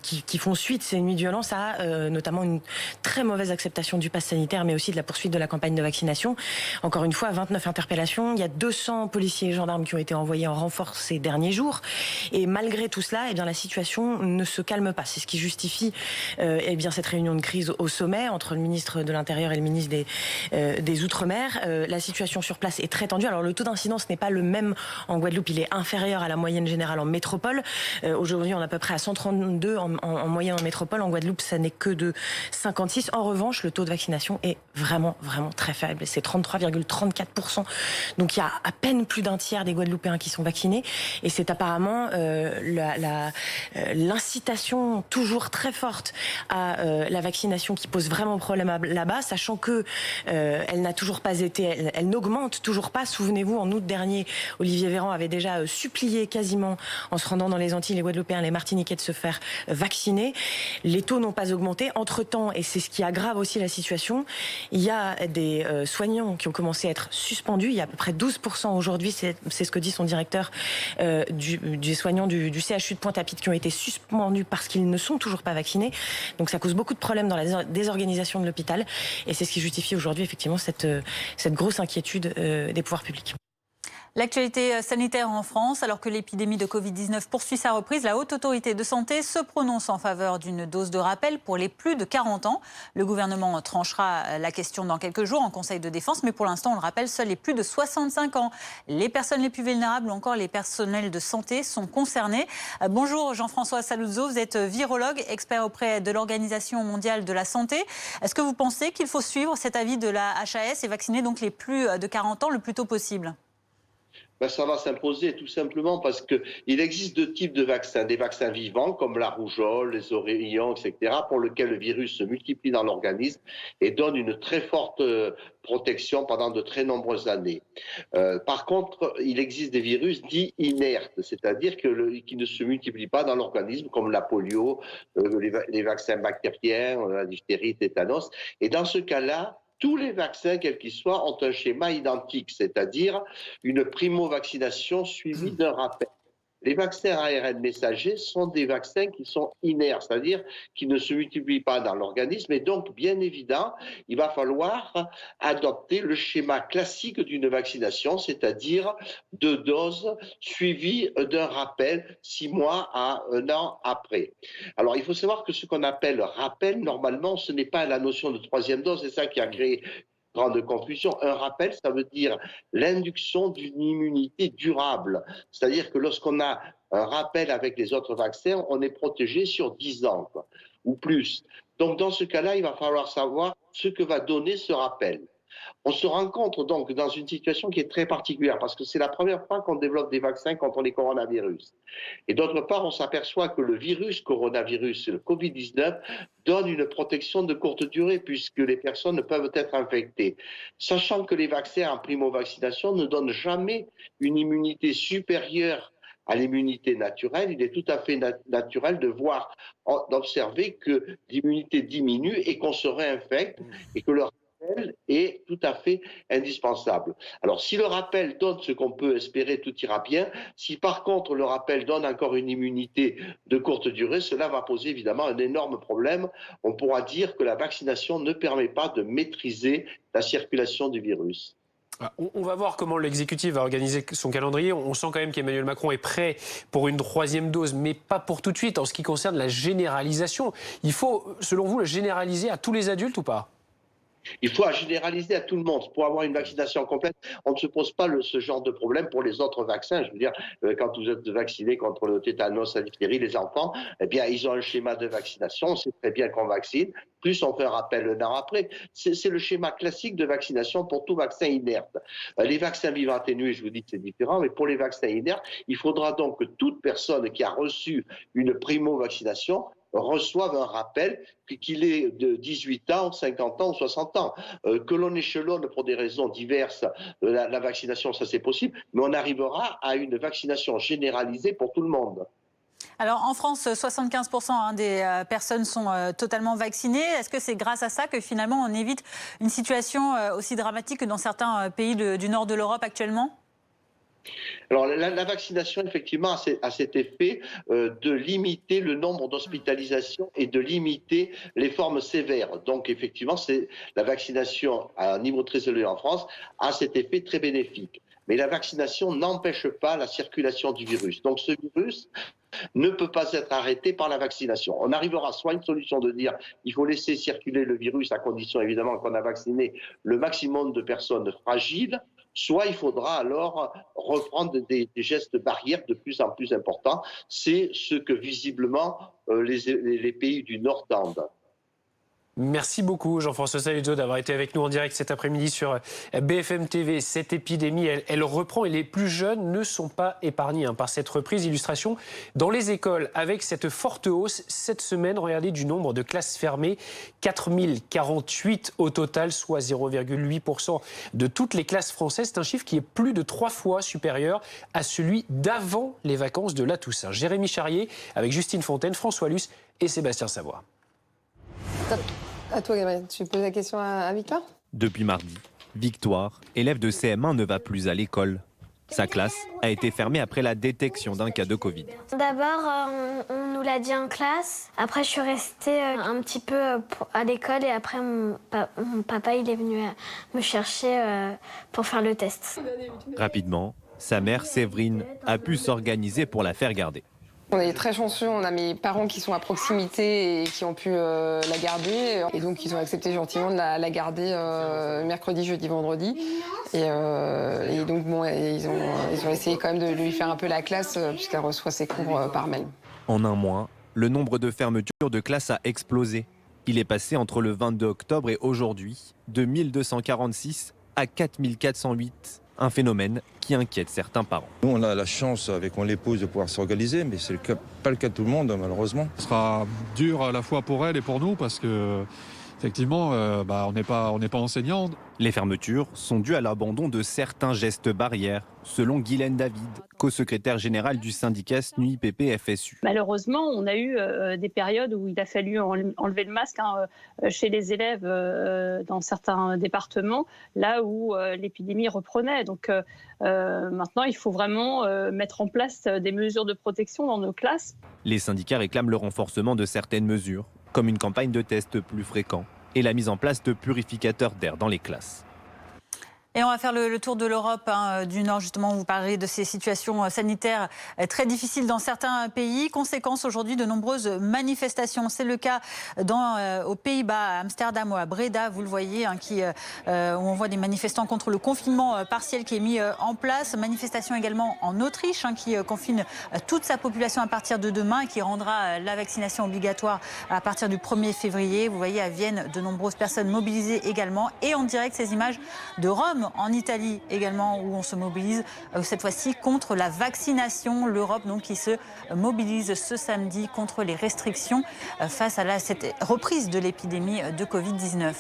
qui font suite, ces nuits de violence, à notamment une très mauvaise acceptation du pass sanitaire, mais aussi de la poursuite de la campagne de vaccination. Encore une fois, 29 interpellations. Il y a 200 policiers et gendarmes qui ont été envoyés en renfort ces derniers jours. Et malgré tout cela, eh bien, la situation ne se calme pas. C'est ce qui justifie eh bien, cette réunion de crise au sommet entre le ministre de l'Intérieur et le ministre des Outre-mer. La situation sur place est très tendue. Alors le taux d'incidence n'est pas le même en Guadeloupe, il est inférieur à la moyenne générale en métropole. Aujourd'hui, on est à peu près à 132 en moyenne en métropole. En Guadeloupe, ça n'est que de 56. En revanche, le taux de vaccination est vraiment très faible. C'est 33,34%. Donc il y a à peine plus d'un tiers des Guadeloupéens qui sont vaccinés. Et c'est apparemment l'incitation toujours très forte à la vaccination qui pose vraiment problème là-bas, sachant que elle n'a toujours pas été, elle n'augmente toujours pas. Souvenez-vous, en août dernier, Olivier Véran avait déjà supplié quasiment, en se rendant dans les Antilles, les Guadeloupéens, les Martiniquais, de se faire vacciner. Les taux n'ont pas augmenté. Entre-temps, et c'est ce qui aggrave aussi la situation, il y a des soignants qui ont commencé à être suspendus. Il y a à peu près 12% aujourd'hui, c'est ce que dit son directeur des soignants du CHU de Pointe-à-Pitre qui ont été suspendus parce qu'ils ne sont toujours pas vaccinés. Donc ça cause beaucoup de problèmes dans la désorganisation de l'hôpital. Et c'est ce qui justifie aujourd'hui effectivement cette grosse inquiétude des pouvoirs publics. L'actualité sanitaire en France, alors que l'épidémie de Covid-19 poursuit sa reprise, la Haute Autorité de Santé se prononce en faveur d'une dose de rappel pour les plus de 40 ans. Le gouvernement tranchera la question dans quelques jours en Conseil de défense, mais pour l'instant, on le rappelle, seuls les plus de 65 ans, les personnes les plus vulnérables ou encore les personnels de santé sont concernés. Bonjour Jean-François Saluzzo, vous êtes virologue, expert auprès de l'Organisation mondiale de la santé. Est-ce que vous pensez qu'il faut suivre cet avis de la HAS et vacciner donc les plus de 40 ans le plus tôt possible ? Ça va s'imposer tout simplement parce qu'il existe 2 types de vaccins. Des vaccins vivants comme la rougeole, les oreillons, etc., pour lesquels le virus se multiplie dans l'organisme et donne une très forte protection pendant de très nombreuses années. Par contre, il existe des virus dits inertes, c'est-à-dire qui ne se multiplient pas dans l'organisme, comme la polio, les vaccins bactériens, la diphtérie, le tétanos. Et dans ce cas-là, tous les vaccins, quels qu'ils soient, ont un schéma identique, c'est-à-dire une primo-vaccination suivie d'un rappel. Les vaccins ARN messagers sont des vaccins qui sont inertes, c'est-à-dire qui ne se multiplient pas dans l'organisme. Et donc, bien évident, il va falloir adopter le schéma classique d'une vaccination, c'est-à-dire 2 doses suivies d'un rappel 6 mois à 1 an après. Alors, il faut savoir que ce qu'on appelle rappel, normalement, ce n'est pas la notion de 3e dose, c'est ça qui a créé grande confusion. Un rappel, ça veut dire l'induction d'une immunité durable. C'est-à-dire que lorsqu'on a un rappel avec les autres vaccins, on est protégé sur 10 ans, ou plus. Donc, dans ce cas-là, il va falloir savoir ce que va donner ce rappel. On se rencontre donc dans une situation qui est très particulière parce que c'est la première fois qu'on développe des vaccins contre les coronavirus. Et d'autre part, on s'aperçoit que le virus coronavirus, le Covid-19, donne une protection de courte durée puisque les personnes peuvent être infectées. Sachant que les vaccins en primo-vaccination ne donnent jamais une immunité supérieure à l'immunité naturelle, il est tout à fait naturel de voir, d'observer que l'immunité diminue et qu'on se réinfecte et que le rappel est tout à fait indispensable. Alors, si le rappel donne ce qu'on peut espérer, tout ira bien. Si par contre le rappel donne encore une immunité de courte durée, cela va poser évidemment un énorme problème. On pourra dire que la vaccination ne permet pas de maîtriser la circulation du virus. On va voir comment l'exécutif va organiser son calendrier. On sent quand même qu'Emmanuel Macron est prêt pour une 3e dose, mais pas pour tout de suite. En ce qui concerne la généralisation, il faut, selon vous, le généraliser à tous les adultes ou pas ? Il faut généraliser à tout le monde. Pour avoir une vaccination complète, on ne se pose pas ce genre de problème pour les autres vaccins. Je veux dire, quand vous êtes vacciné contre le tétanos, la diphtérie, les enfants, eh bien, ils ont un schéma de vaccination. On sait très bien qu'on vaccine. Plus on fait un rappel un an après. C'est le schéma classique de vaccination pour tout vaccin inerte. Les vaccins vivants atténués, je vous dis que c'est différent, mais pour les vaccins inertes, il faudra donc que toute personne qui a reçu une primo-vaccination reçoivent un rappel qu'il est de 18 ans, 50 ans ou 60 ans. Que l'on échelonne pour des raisons diverses la vaccination, ça c'est possible, mais on arrivera à une vaccination généralisée pour tout le monde. Alors en France, 75% des personnes sont totalement vaccinées. Est-ce que c'est grâce à ça que finalement on évite une situation aussi dramatique que dans certains pays du nord de l'Europe actuellement ? Alors la vaccination, effectivement, a cet effet de limiter le nombre d'hospitalisations et de limiter les formes sévères. Donc effectivement, la vaccination à un niveau très élevé en France a cet effet très bénéfique. Mais la vaccination n'empêche pas la circulation du virus. Donc ce virus ne peut pas être arrêté par la vaccination. On arrivera soit à une solution de dire il faut laisser circuler le virus à condition évidemment qu'on a vacciné le maximum de personnes fragiles, soit il faudra alors reprendre des gestes barrières de plus en plus importants. C'est ce que visiblement les pays du Nord tendent. Merci beaucoup Jean-François Saluto d'avoir été avec nous en direct cet après-midi sur BFM TV. Cette épidémie, elle reprend et les plus jeunes ne sont pas épargnés par cette reprise. Illustration dans les écoles avec cette forte hausse cette semaine. Regardez du nombre de classes fermées, 4048 au total, soit 0,8% de toutes les classes françaises. C'est un chiffre qui est plus de 3 fois supérieur à celui d'avant les vacances de la Toussaint. Jérémy Charrier avec Justine Fontaine, François Luce et Sébastien Savoie. À toi, Gabriel, tu poses la question à Victoire ? Depuis mardi, Victoire, élève de CM1, ne va plus à l'école. Sa classe a été fermée après la détection d'un cas de Covid. D'abord, on nous l'a dit en classe. Après, je suis restée un petit peu à l'école et après, mon papa il est venu me chercher pour faire le test. Rapidement, sa mère, Séverine, a pu s'organiser pour la faire garder. On est très chanceux, on a mes parents qui sont à proximité et qui ont pu la garder. Et donc, ils ont accepté gentiment de la garder mercredi, jeudi, vendredi. Et donc, bon, ils ont essayé quand même de lui faire un peu la classe puisqu'elle reçoit ses cours par mail. En un mois, le nombre de fermetures de classes a explosé. Il est passé entre le 22 octobre et aujourd'hui de 1246 à 4408. Un phénomène qui inquiète certains parents. Nous, on a la chance avec mon épouse de pouvoir s'organiser, mais ce n'est pas le cas de tout le monde, malheureusement. Ce sera dur à la fois pour elle et pour nous parce que, effectivement, on n'est pas enseignants. Les fermetures sont dues à l'abandon de certains gestes barrières, selon Guylaine David, co-secrétaire générale du syndicat SNUIPP-FSU. Malheureusement, on a eu des périodes où il a fallu enlever le masque chez les élèves dans certains départements, là où l'épidémie reprenait. Donc maintenant, il faut vraiment mettre en place des mesures de protection dans nos classes. Les syndicats réclament le renforcement de certaines mesures, comme une campagne de tests plus fréquents et la mise en place de purificateurs d'air dans les classes. Et on va faire le tour de l'Europe du Nord, justement, vous parlez de ces situations sanitaires très difficiles dans certains pays. Conséquence aujourd'hui de nombreuses manifestations. C'est le cas aux Pays-Bas, à Amsterdam ou à Breda, vous le voyez, où on voit des manifestants contre le confinement partiel qui est mis en place. Manifestation également en Autriche, qui confine toute sa population à partir de demain et qui rendra la vaccination obligatoire à partir du 1er février. Vous voyez à Vienne de nombreuses personnes mobilisées également. Et en direct, ces images de Rome, en Italie également, où on se mobilise cette fois-ci contre la vaccination. L'Europe donc qui se mobilise ce samedi contre les restrictions face à cette reprise de l'épidémie de Covid-19.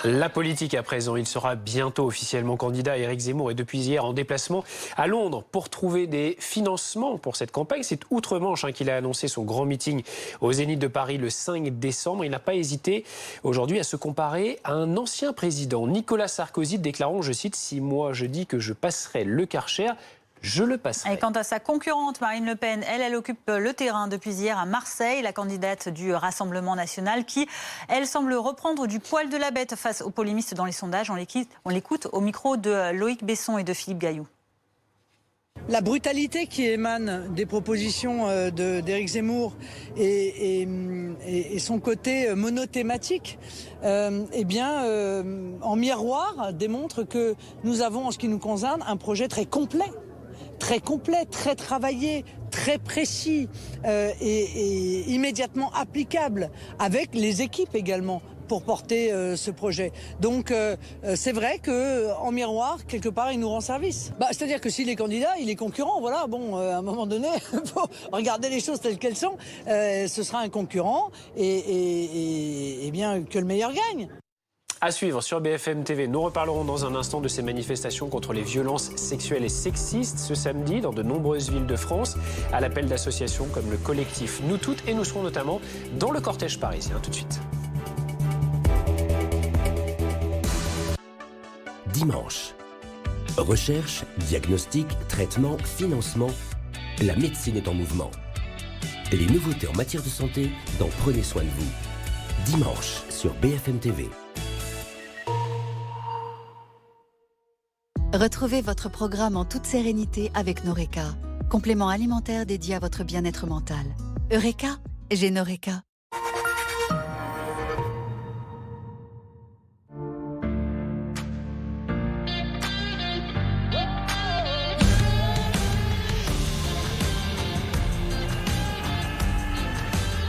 La politique à présent, il sera bientôt officiellement candidat. Éric Zemmour est depuis hier en déplacement à Londres pour trouver des financements pour cette campagne. C'est outre-Manche qu'il a annoncé son grand meeting au Zénith de Paris le 5 décembre. Il n'a pas hésité aujourd'hui à se comparer à un ancien président, Nicolas Sarkozy, déclarant, je cite, « Si moi je dis que je passerai le Karcher, je le passerai ». Et quant à sa concurrente, Marine Le Pen, elle occupe le terrain depuis hier à Marseille, la candidate du Rassemblement national qui, elle, semble reprendre du poil de la bête face aux polémistes dans les sondages. On l'écoute au micro de Loïc Besson et de Philippe Gaillou. La brutalité qui émane des propositions d'Éric Zemmour et son côté monothématique, en miroir, démontre que nous avons, en ce qui nous concerne, un projet très complet, très travaillé, très précis et immédiatement applicable, avec les équipes également, pour porter ce projet. Donc c'est vrai qu'en miroir, quelque part, il nous rend service. C'est-à-dire que s'il est candidat, il est concurrent. Voilà, à un moment donné, il faut regarder les choses telles qu'elles sont. Ce sera un concurrent et bien que le meilleur gagne. À suivre sur BFM TV. Nous reparlerons dans un instant de ces manifestations contre les violences sexuelles et sexistes ce samedi dans de nombreuses villes de France, à l'appel d'associations comme le collectif Nous Toutes, et nous serons notamment dans le cortège parisien. Tout de suite. Dimanche. Recherche, diagnostic, traitement, financement. La médecine est en mouvement. Les nouveautés en matière de santé dans Prenez soin de vous. Dimanche sur BFM TV. Retrouvez votre programme en toute sérénité avec Noreca, complément alimentaire dédié à votre bien-être mental. Eureka, j'ai Noreca.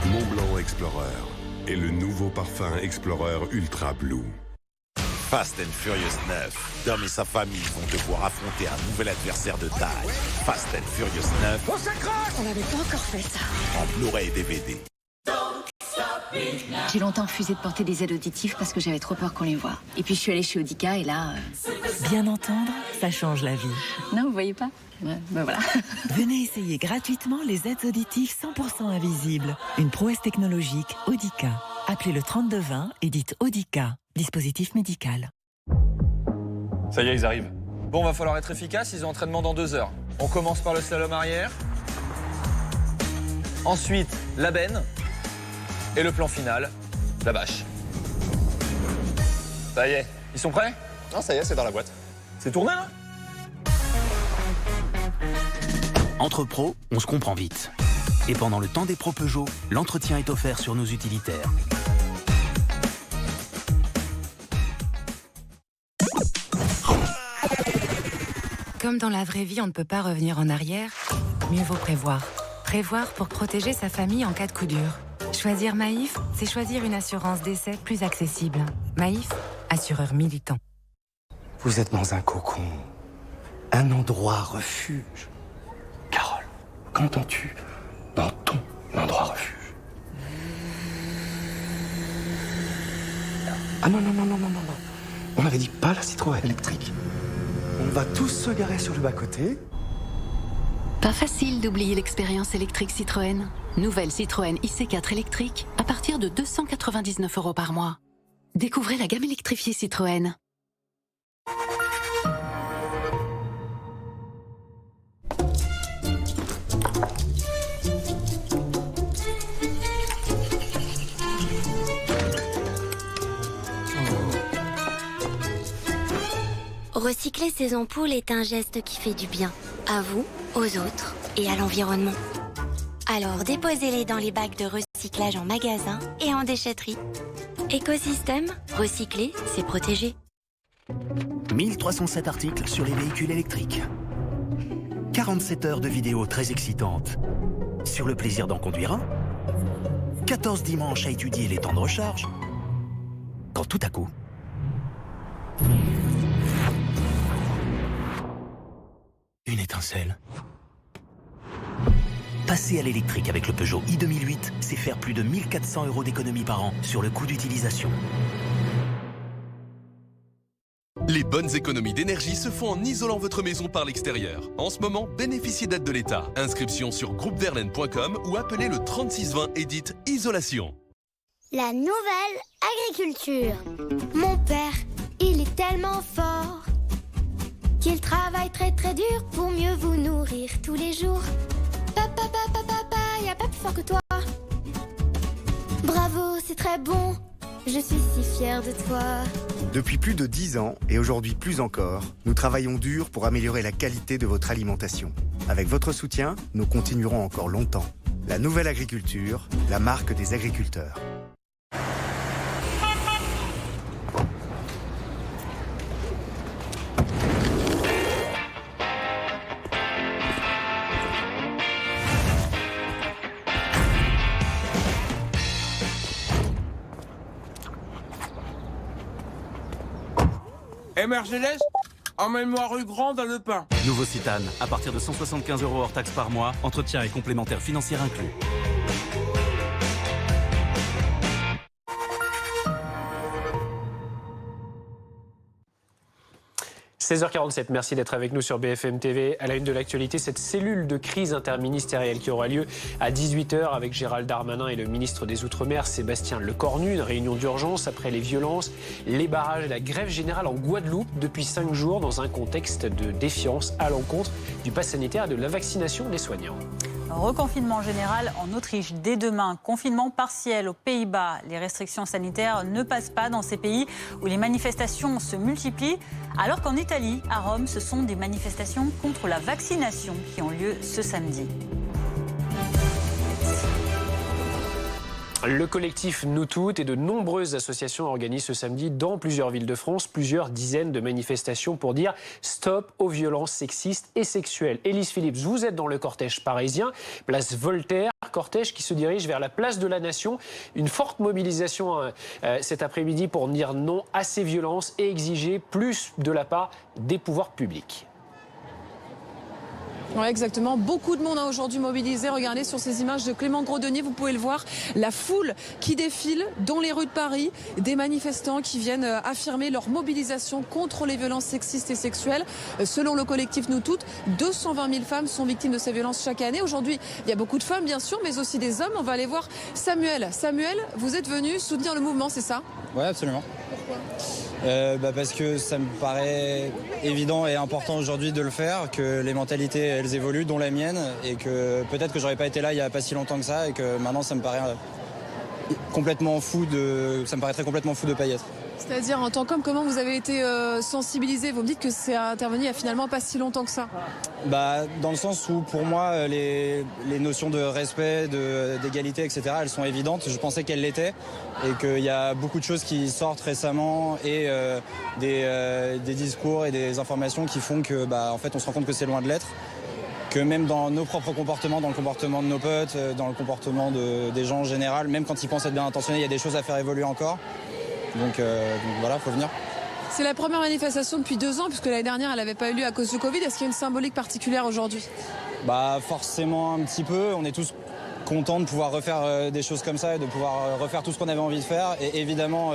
Montblanc Explorer et le nouveau parfum Explorer Ultra Blue. Fast and Furious 9. Dom et sa famille vont devoir affronter un nouvel adversaire de taille. Fast and Furious 9. On s'accroche! On n'avait pas encore fait ça. En Blu-ray et DVD. J'ai longtemps refusé de porter des aides auditives parce que j'avais trop peur qu'on les voie. Et puis je suis allée chez Audica et là... Bien entendre, ça change la vie. Non, vous voyez pas? Ouais, ben voilà. Venez essayer gratuitement les aides auditives 100% invisibles. Une prouesse technologique Audica. Appelez le 3220 et dites Audica. Dispositif médical. Ça y est, ils arrivent. Bon, va falloir être efficace, ils ont entraînement dans 2 heures. On commence par le slalom arrière. Ensuite, la benne. Et le plan final, la bâche. Ça y est, ils sont prêts? Non, ça y est, c'est dans la boîte. C'est tourné, là? Entre pros, on se comprend vite. Et pendant le temps des pros Peugeot, l'entretien est offert sur nos utilitaires. Comme dans la vraie vie, on ne peut pas revenir en arrière, mieux vaut prévoir. Prévoir pour protéger sa famille en cas de coup dur. Choisir Maïf, c'est choisir une assurance d'essai plus accessible. Maïf, assureur militant. Vous êtes dans un cocon, un endroit refuge. Carole, qu'entends-tu dans ton endroit refuge? Ah non. On avait dit pas la Citroën électrique. On va tous se garer sur le bas-côté. Pas facile d'oublier l'expérience électrique Citroën. Nouvelle Citroën IC4 électrique à partir de 299 € par mois. Découvrez la gamme électrifiée Citroën. Recycler ses ampoules est un geste qui fait du bien, à vous, aux autres et à l'environnement. Alors déposez-les dans les bacs de recyclage en magasin et en déchetterie. Écosystème, recycler, c'est protéger. 1307 articles sur les véhicules électriques. 47 heures de vidéos très excitantes sur le plaisir d'en conduire un. 14 dimanches à étudier les temps de recharge. Quand tout à coup... une étincelle. Passer à l'électrique avec le Peugeot i2008, c'est faire plus de 1400 € d'économie par an sur le coût d'utilisation. Les bonnes économies d'énergie se font en isolant votre maison par l'extérieur. En ce moment, bénéficiez d'aide de l'État. Inscription sur groupeverlaine.com ou appelez le 3620 et dites isolation. La nouvelle agriculture. Mon père, il est tellement fort qu'il travaille très très dur pour mieux vous nourrir tous les jours. Papa, y a pas plus fort que toi. Bravo, c'est très bon. Je suis si fière de toi. Depuis plus de 10 ans, et aujourd'hui plus encore, nous travaillons dur pour améliorer la qualité de votre alimentation. Avec votre soutien, nous continuerons encore longtemps. La nouvelle agriculture, la marque des agriculteurs. Et Mercedes, emmène-moi rue Grande à Le Pin. Nouveau Citane, à partir de 175 € hors taxe par mois, entretien et complémentaires financiers inclus. – 16h47, merci d'être avec nous sur BFM TV. À la une de l'actualité, cette cellule de crise interministérielle qui aura lieu à 18h avec Gérald Darmanin et le ministre des Outre-mer, Sébastien Lecornu. Une réunion d'urgence après les violences, les barrages et la grève générale en Guadeloupe depuis 5 jours dans un contexte de défiance à l'encontre du pass sanitaire et de la vaccination des soignants. Reconfinement général en Autriche dès demain. Confinement partiel aux Pays-Bas. Les restrictions sanitaires ne passent pas dans ces pays où les manifestations se multiplient. Alors qu'en Italie, à Rome, ce sont des manifestations contre la vaccination qui ont lieu ce samedi. Le collectif Nous Toutes et de nombreuses associations organisent ce samedi dans plusieurs villes de France plusieurs dizaines de manifestations pour dire stop aux violences sexistes et sexuelles. Élise Phillips, vous êtes dans le cortège parisien, place Voltaire, cortège qui se dirige vers la place de la Nation. Une forte mobilisation cet après-midi pour dire non à ces violences et exiger plus de la part des pouvoirs publics. Oui, exactement. Beaucoup de monde a aujourd'hui mobilisé. Regardez sur ces images de Clément Gros-Denier, vous pouvez le voir. La foule qui défile dans les rues de Paris. Des manifestants qui viennent affirmer leur mobilisation contre les violences sexistes et sexuelles. Selon le collectif Nous Toutes, 220 000 femmes sont victimes de ces violences chaque année. Aujourd'hui, il y a beaucoup de femmes, bien sûr, mais aussi des hommes. On va aller voir Samuel. Samuel, vous êtes venu soutenir le mouvement, c'est ça? Oui, absolument. Pourquoi parce que ça me paraît évident et important aujourd'hui de le faire, que les mentalités elles évoluent, dont la mienne, et que peut-être que j'aurais pas été là il y a pas si longtemps que ça, et que maintenant ça me paraît complètement fou ça me paraîtrait complètement fou de pas y être. C'est-à-dire, en tant qu'homme, comment vous avez été sensibilisé? Vous me dites que c'est intervenu il y a finalement pas si longtemps que ça. Dans le sens où, pour moi, les notions de respect, d'égalité, etc., elles sont évidentes. Je pensais qu'elles l'étaient. Et qu'il y a beaucoup de choses qui sortent récemment et des discours et des informations qui font que, en fait, on se rend compte que c'est loin de l'être. Que même dans nos propres comportements, dans le comportement de nos potes, dans le comportement des gens en général, même quand ils pensent être bien intentionnés, il y a des choses à faire évoluer encore. Donc voilà, il faut venir. C'est la première manifestation depuis 2 ans, puisque l'année dernière, elle n'avait pas eu lieu à cause du Covid. Est-ce qu'il y a une symbolique particulière aujourd'hui? Forcément un petit peu. On est tous contents de pouvoir refaire des choses comme ça et de pouvoir refaire tout ce qu'on avait envie de faire. Et évidemment,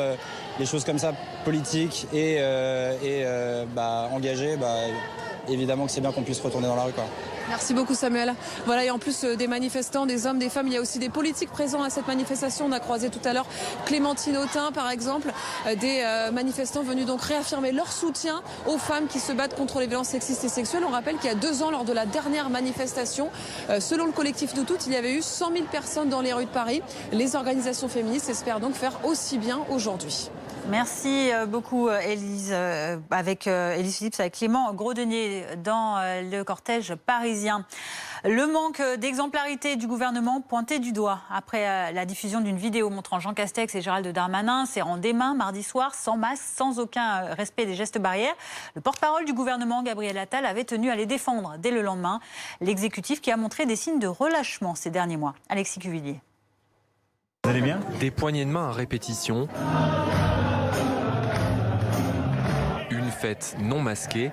les choses comme ça, politiques et engagées, évidemment que c'est bien qu'on puisse retourner dans la rue, quoi. Merci beaucoup Samuel. Voilà, et en plus des manifestants, des hommes, des femmes, il y a aussi des politiques présents à cette manifestation. On a croisé tout à l'heure Clémentine Autain par exemple, des manifestants venus donc réaffirmer leur soutien aux femmes qui se battent contre les violences sexistes et sexuelles. On rappelle qu'il y a 2 ans, lors de la dernière manifestation, selon le collectif Nous Toutes, il y avait eu 100 000 personnes dans les rues de Paris. Les organisations féministes espèrent donc faire aussi bien aujourd'hui. Merci beaucoup Élise, avec Élise Phillips, avec Clément Gros-Denier dans le cortège parisien. Le manque d'exemplarité du gouvernement pointé du doigt après la diffusion d'une vidéo montrant Jean Castex et Gérald Darmanin serrant des mains mardi soir, sans masque, sans aucun respect des gestes barrières. Le porte-parole du gouvernement, Gabriel Attal, avait tenu à les défendre dès le lendemain. L'exécutif qui a montré des signes de relâchement ces derniers mois. Alexis Cuvillier. Vous allez bien ? Des poignées de main à répétition. Une fête non masquée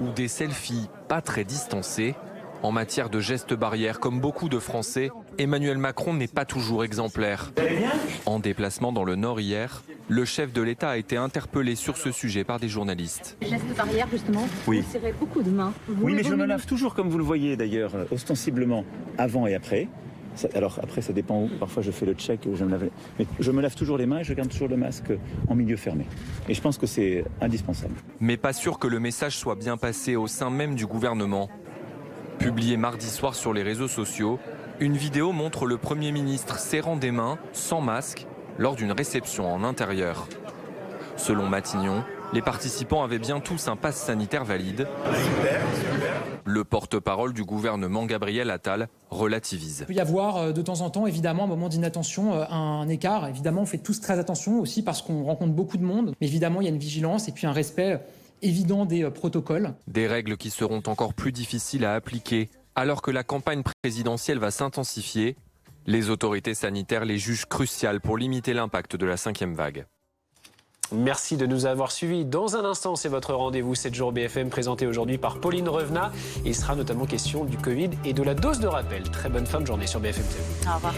ou des selfies pas très distancés. En matière de gestes barrières, comme beaucoup de Français, Emmanuel Macron n'est pas toujours exemplaire. En déplacement dans le Nord hier, le chef de l'État a été interpellé sur ce sujet par des journalistes. Les gestes barrières, justement, vous serrez beaucoup de mains. Oui, mais je me lave toujours, comme vous le voyez d'ailleurs, ostensiblement avant et après. Alors après, ça dépend où. Parfois, je fais le check, mais je me lave toujours les mains et je garde toujours le masque en milieu fermé. Et je pense que c'est indispensable. Mais pas sûr que le message soit bien passé au sein même du gouvernement. Publié mardi soir sur les réseaux sociaux, une vidéo montre le Premier ministre serrant des mains, sans masque, lors d'une réception en intérieur. Selon Matignon, les participants avaient bien tous un pass sanitaire valide. Le porte-parole du gouvernement, Gabriel Attal, relativise. Il peut y avoir de temps en temps, évidemment, un moment d'inattention, un écart. Évidemment, on fait tous très attention aussi parce qu'on rencontre beaucoup de monde. Mais évidemment, il y a une vigilance et puis un respect évident des protocoles. Des règles qui seront encore plus difficiles à appliquer alors que la campagne présidentielle va s'intensifier. Les autorités sanitaires les jugent cruciales pour limiter l'impact de la 5e vague. Merci de nous avoir suivis. Dans un instant, c'est votre rendez-vous 7 jours BFM présenté aujourd'hui par Pauline Revenat. Il sera notamment question du Covid et de la dose de rappel. Très bonne fin de journée sur BFM TV. Au revoir.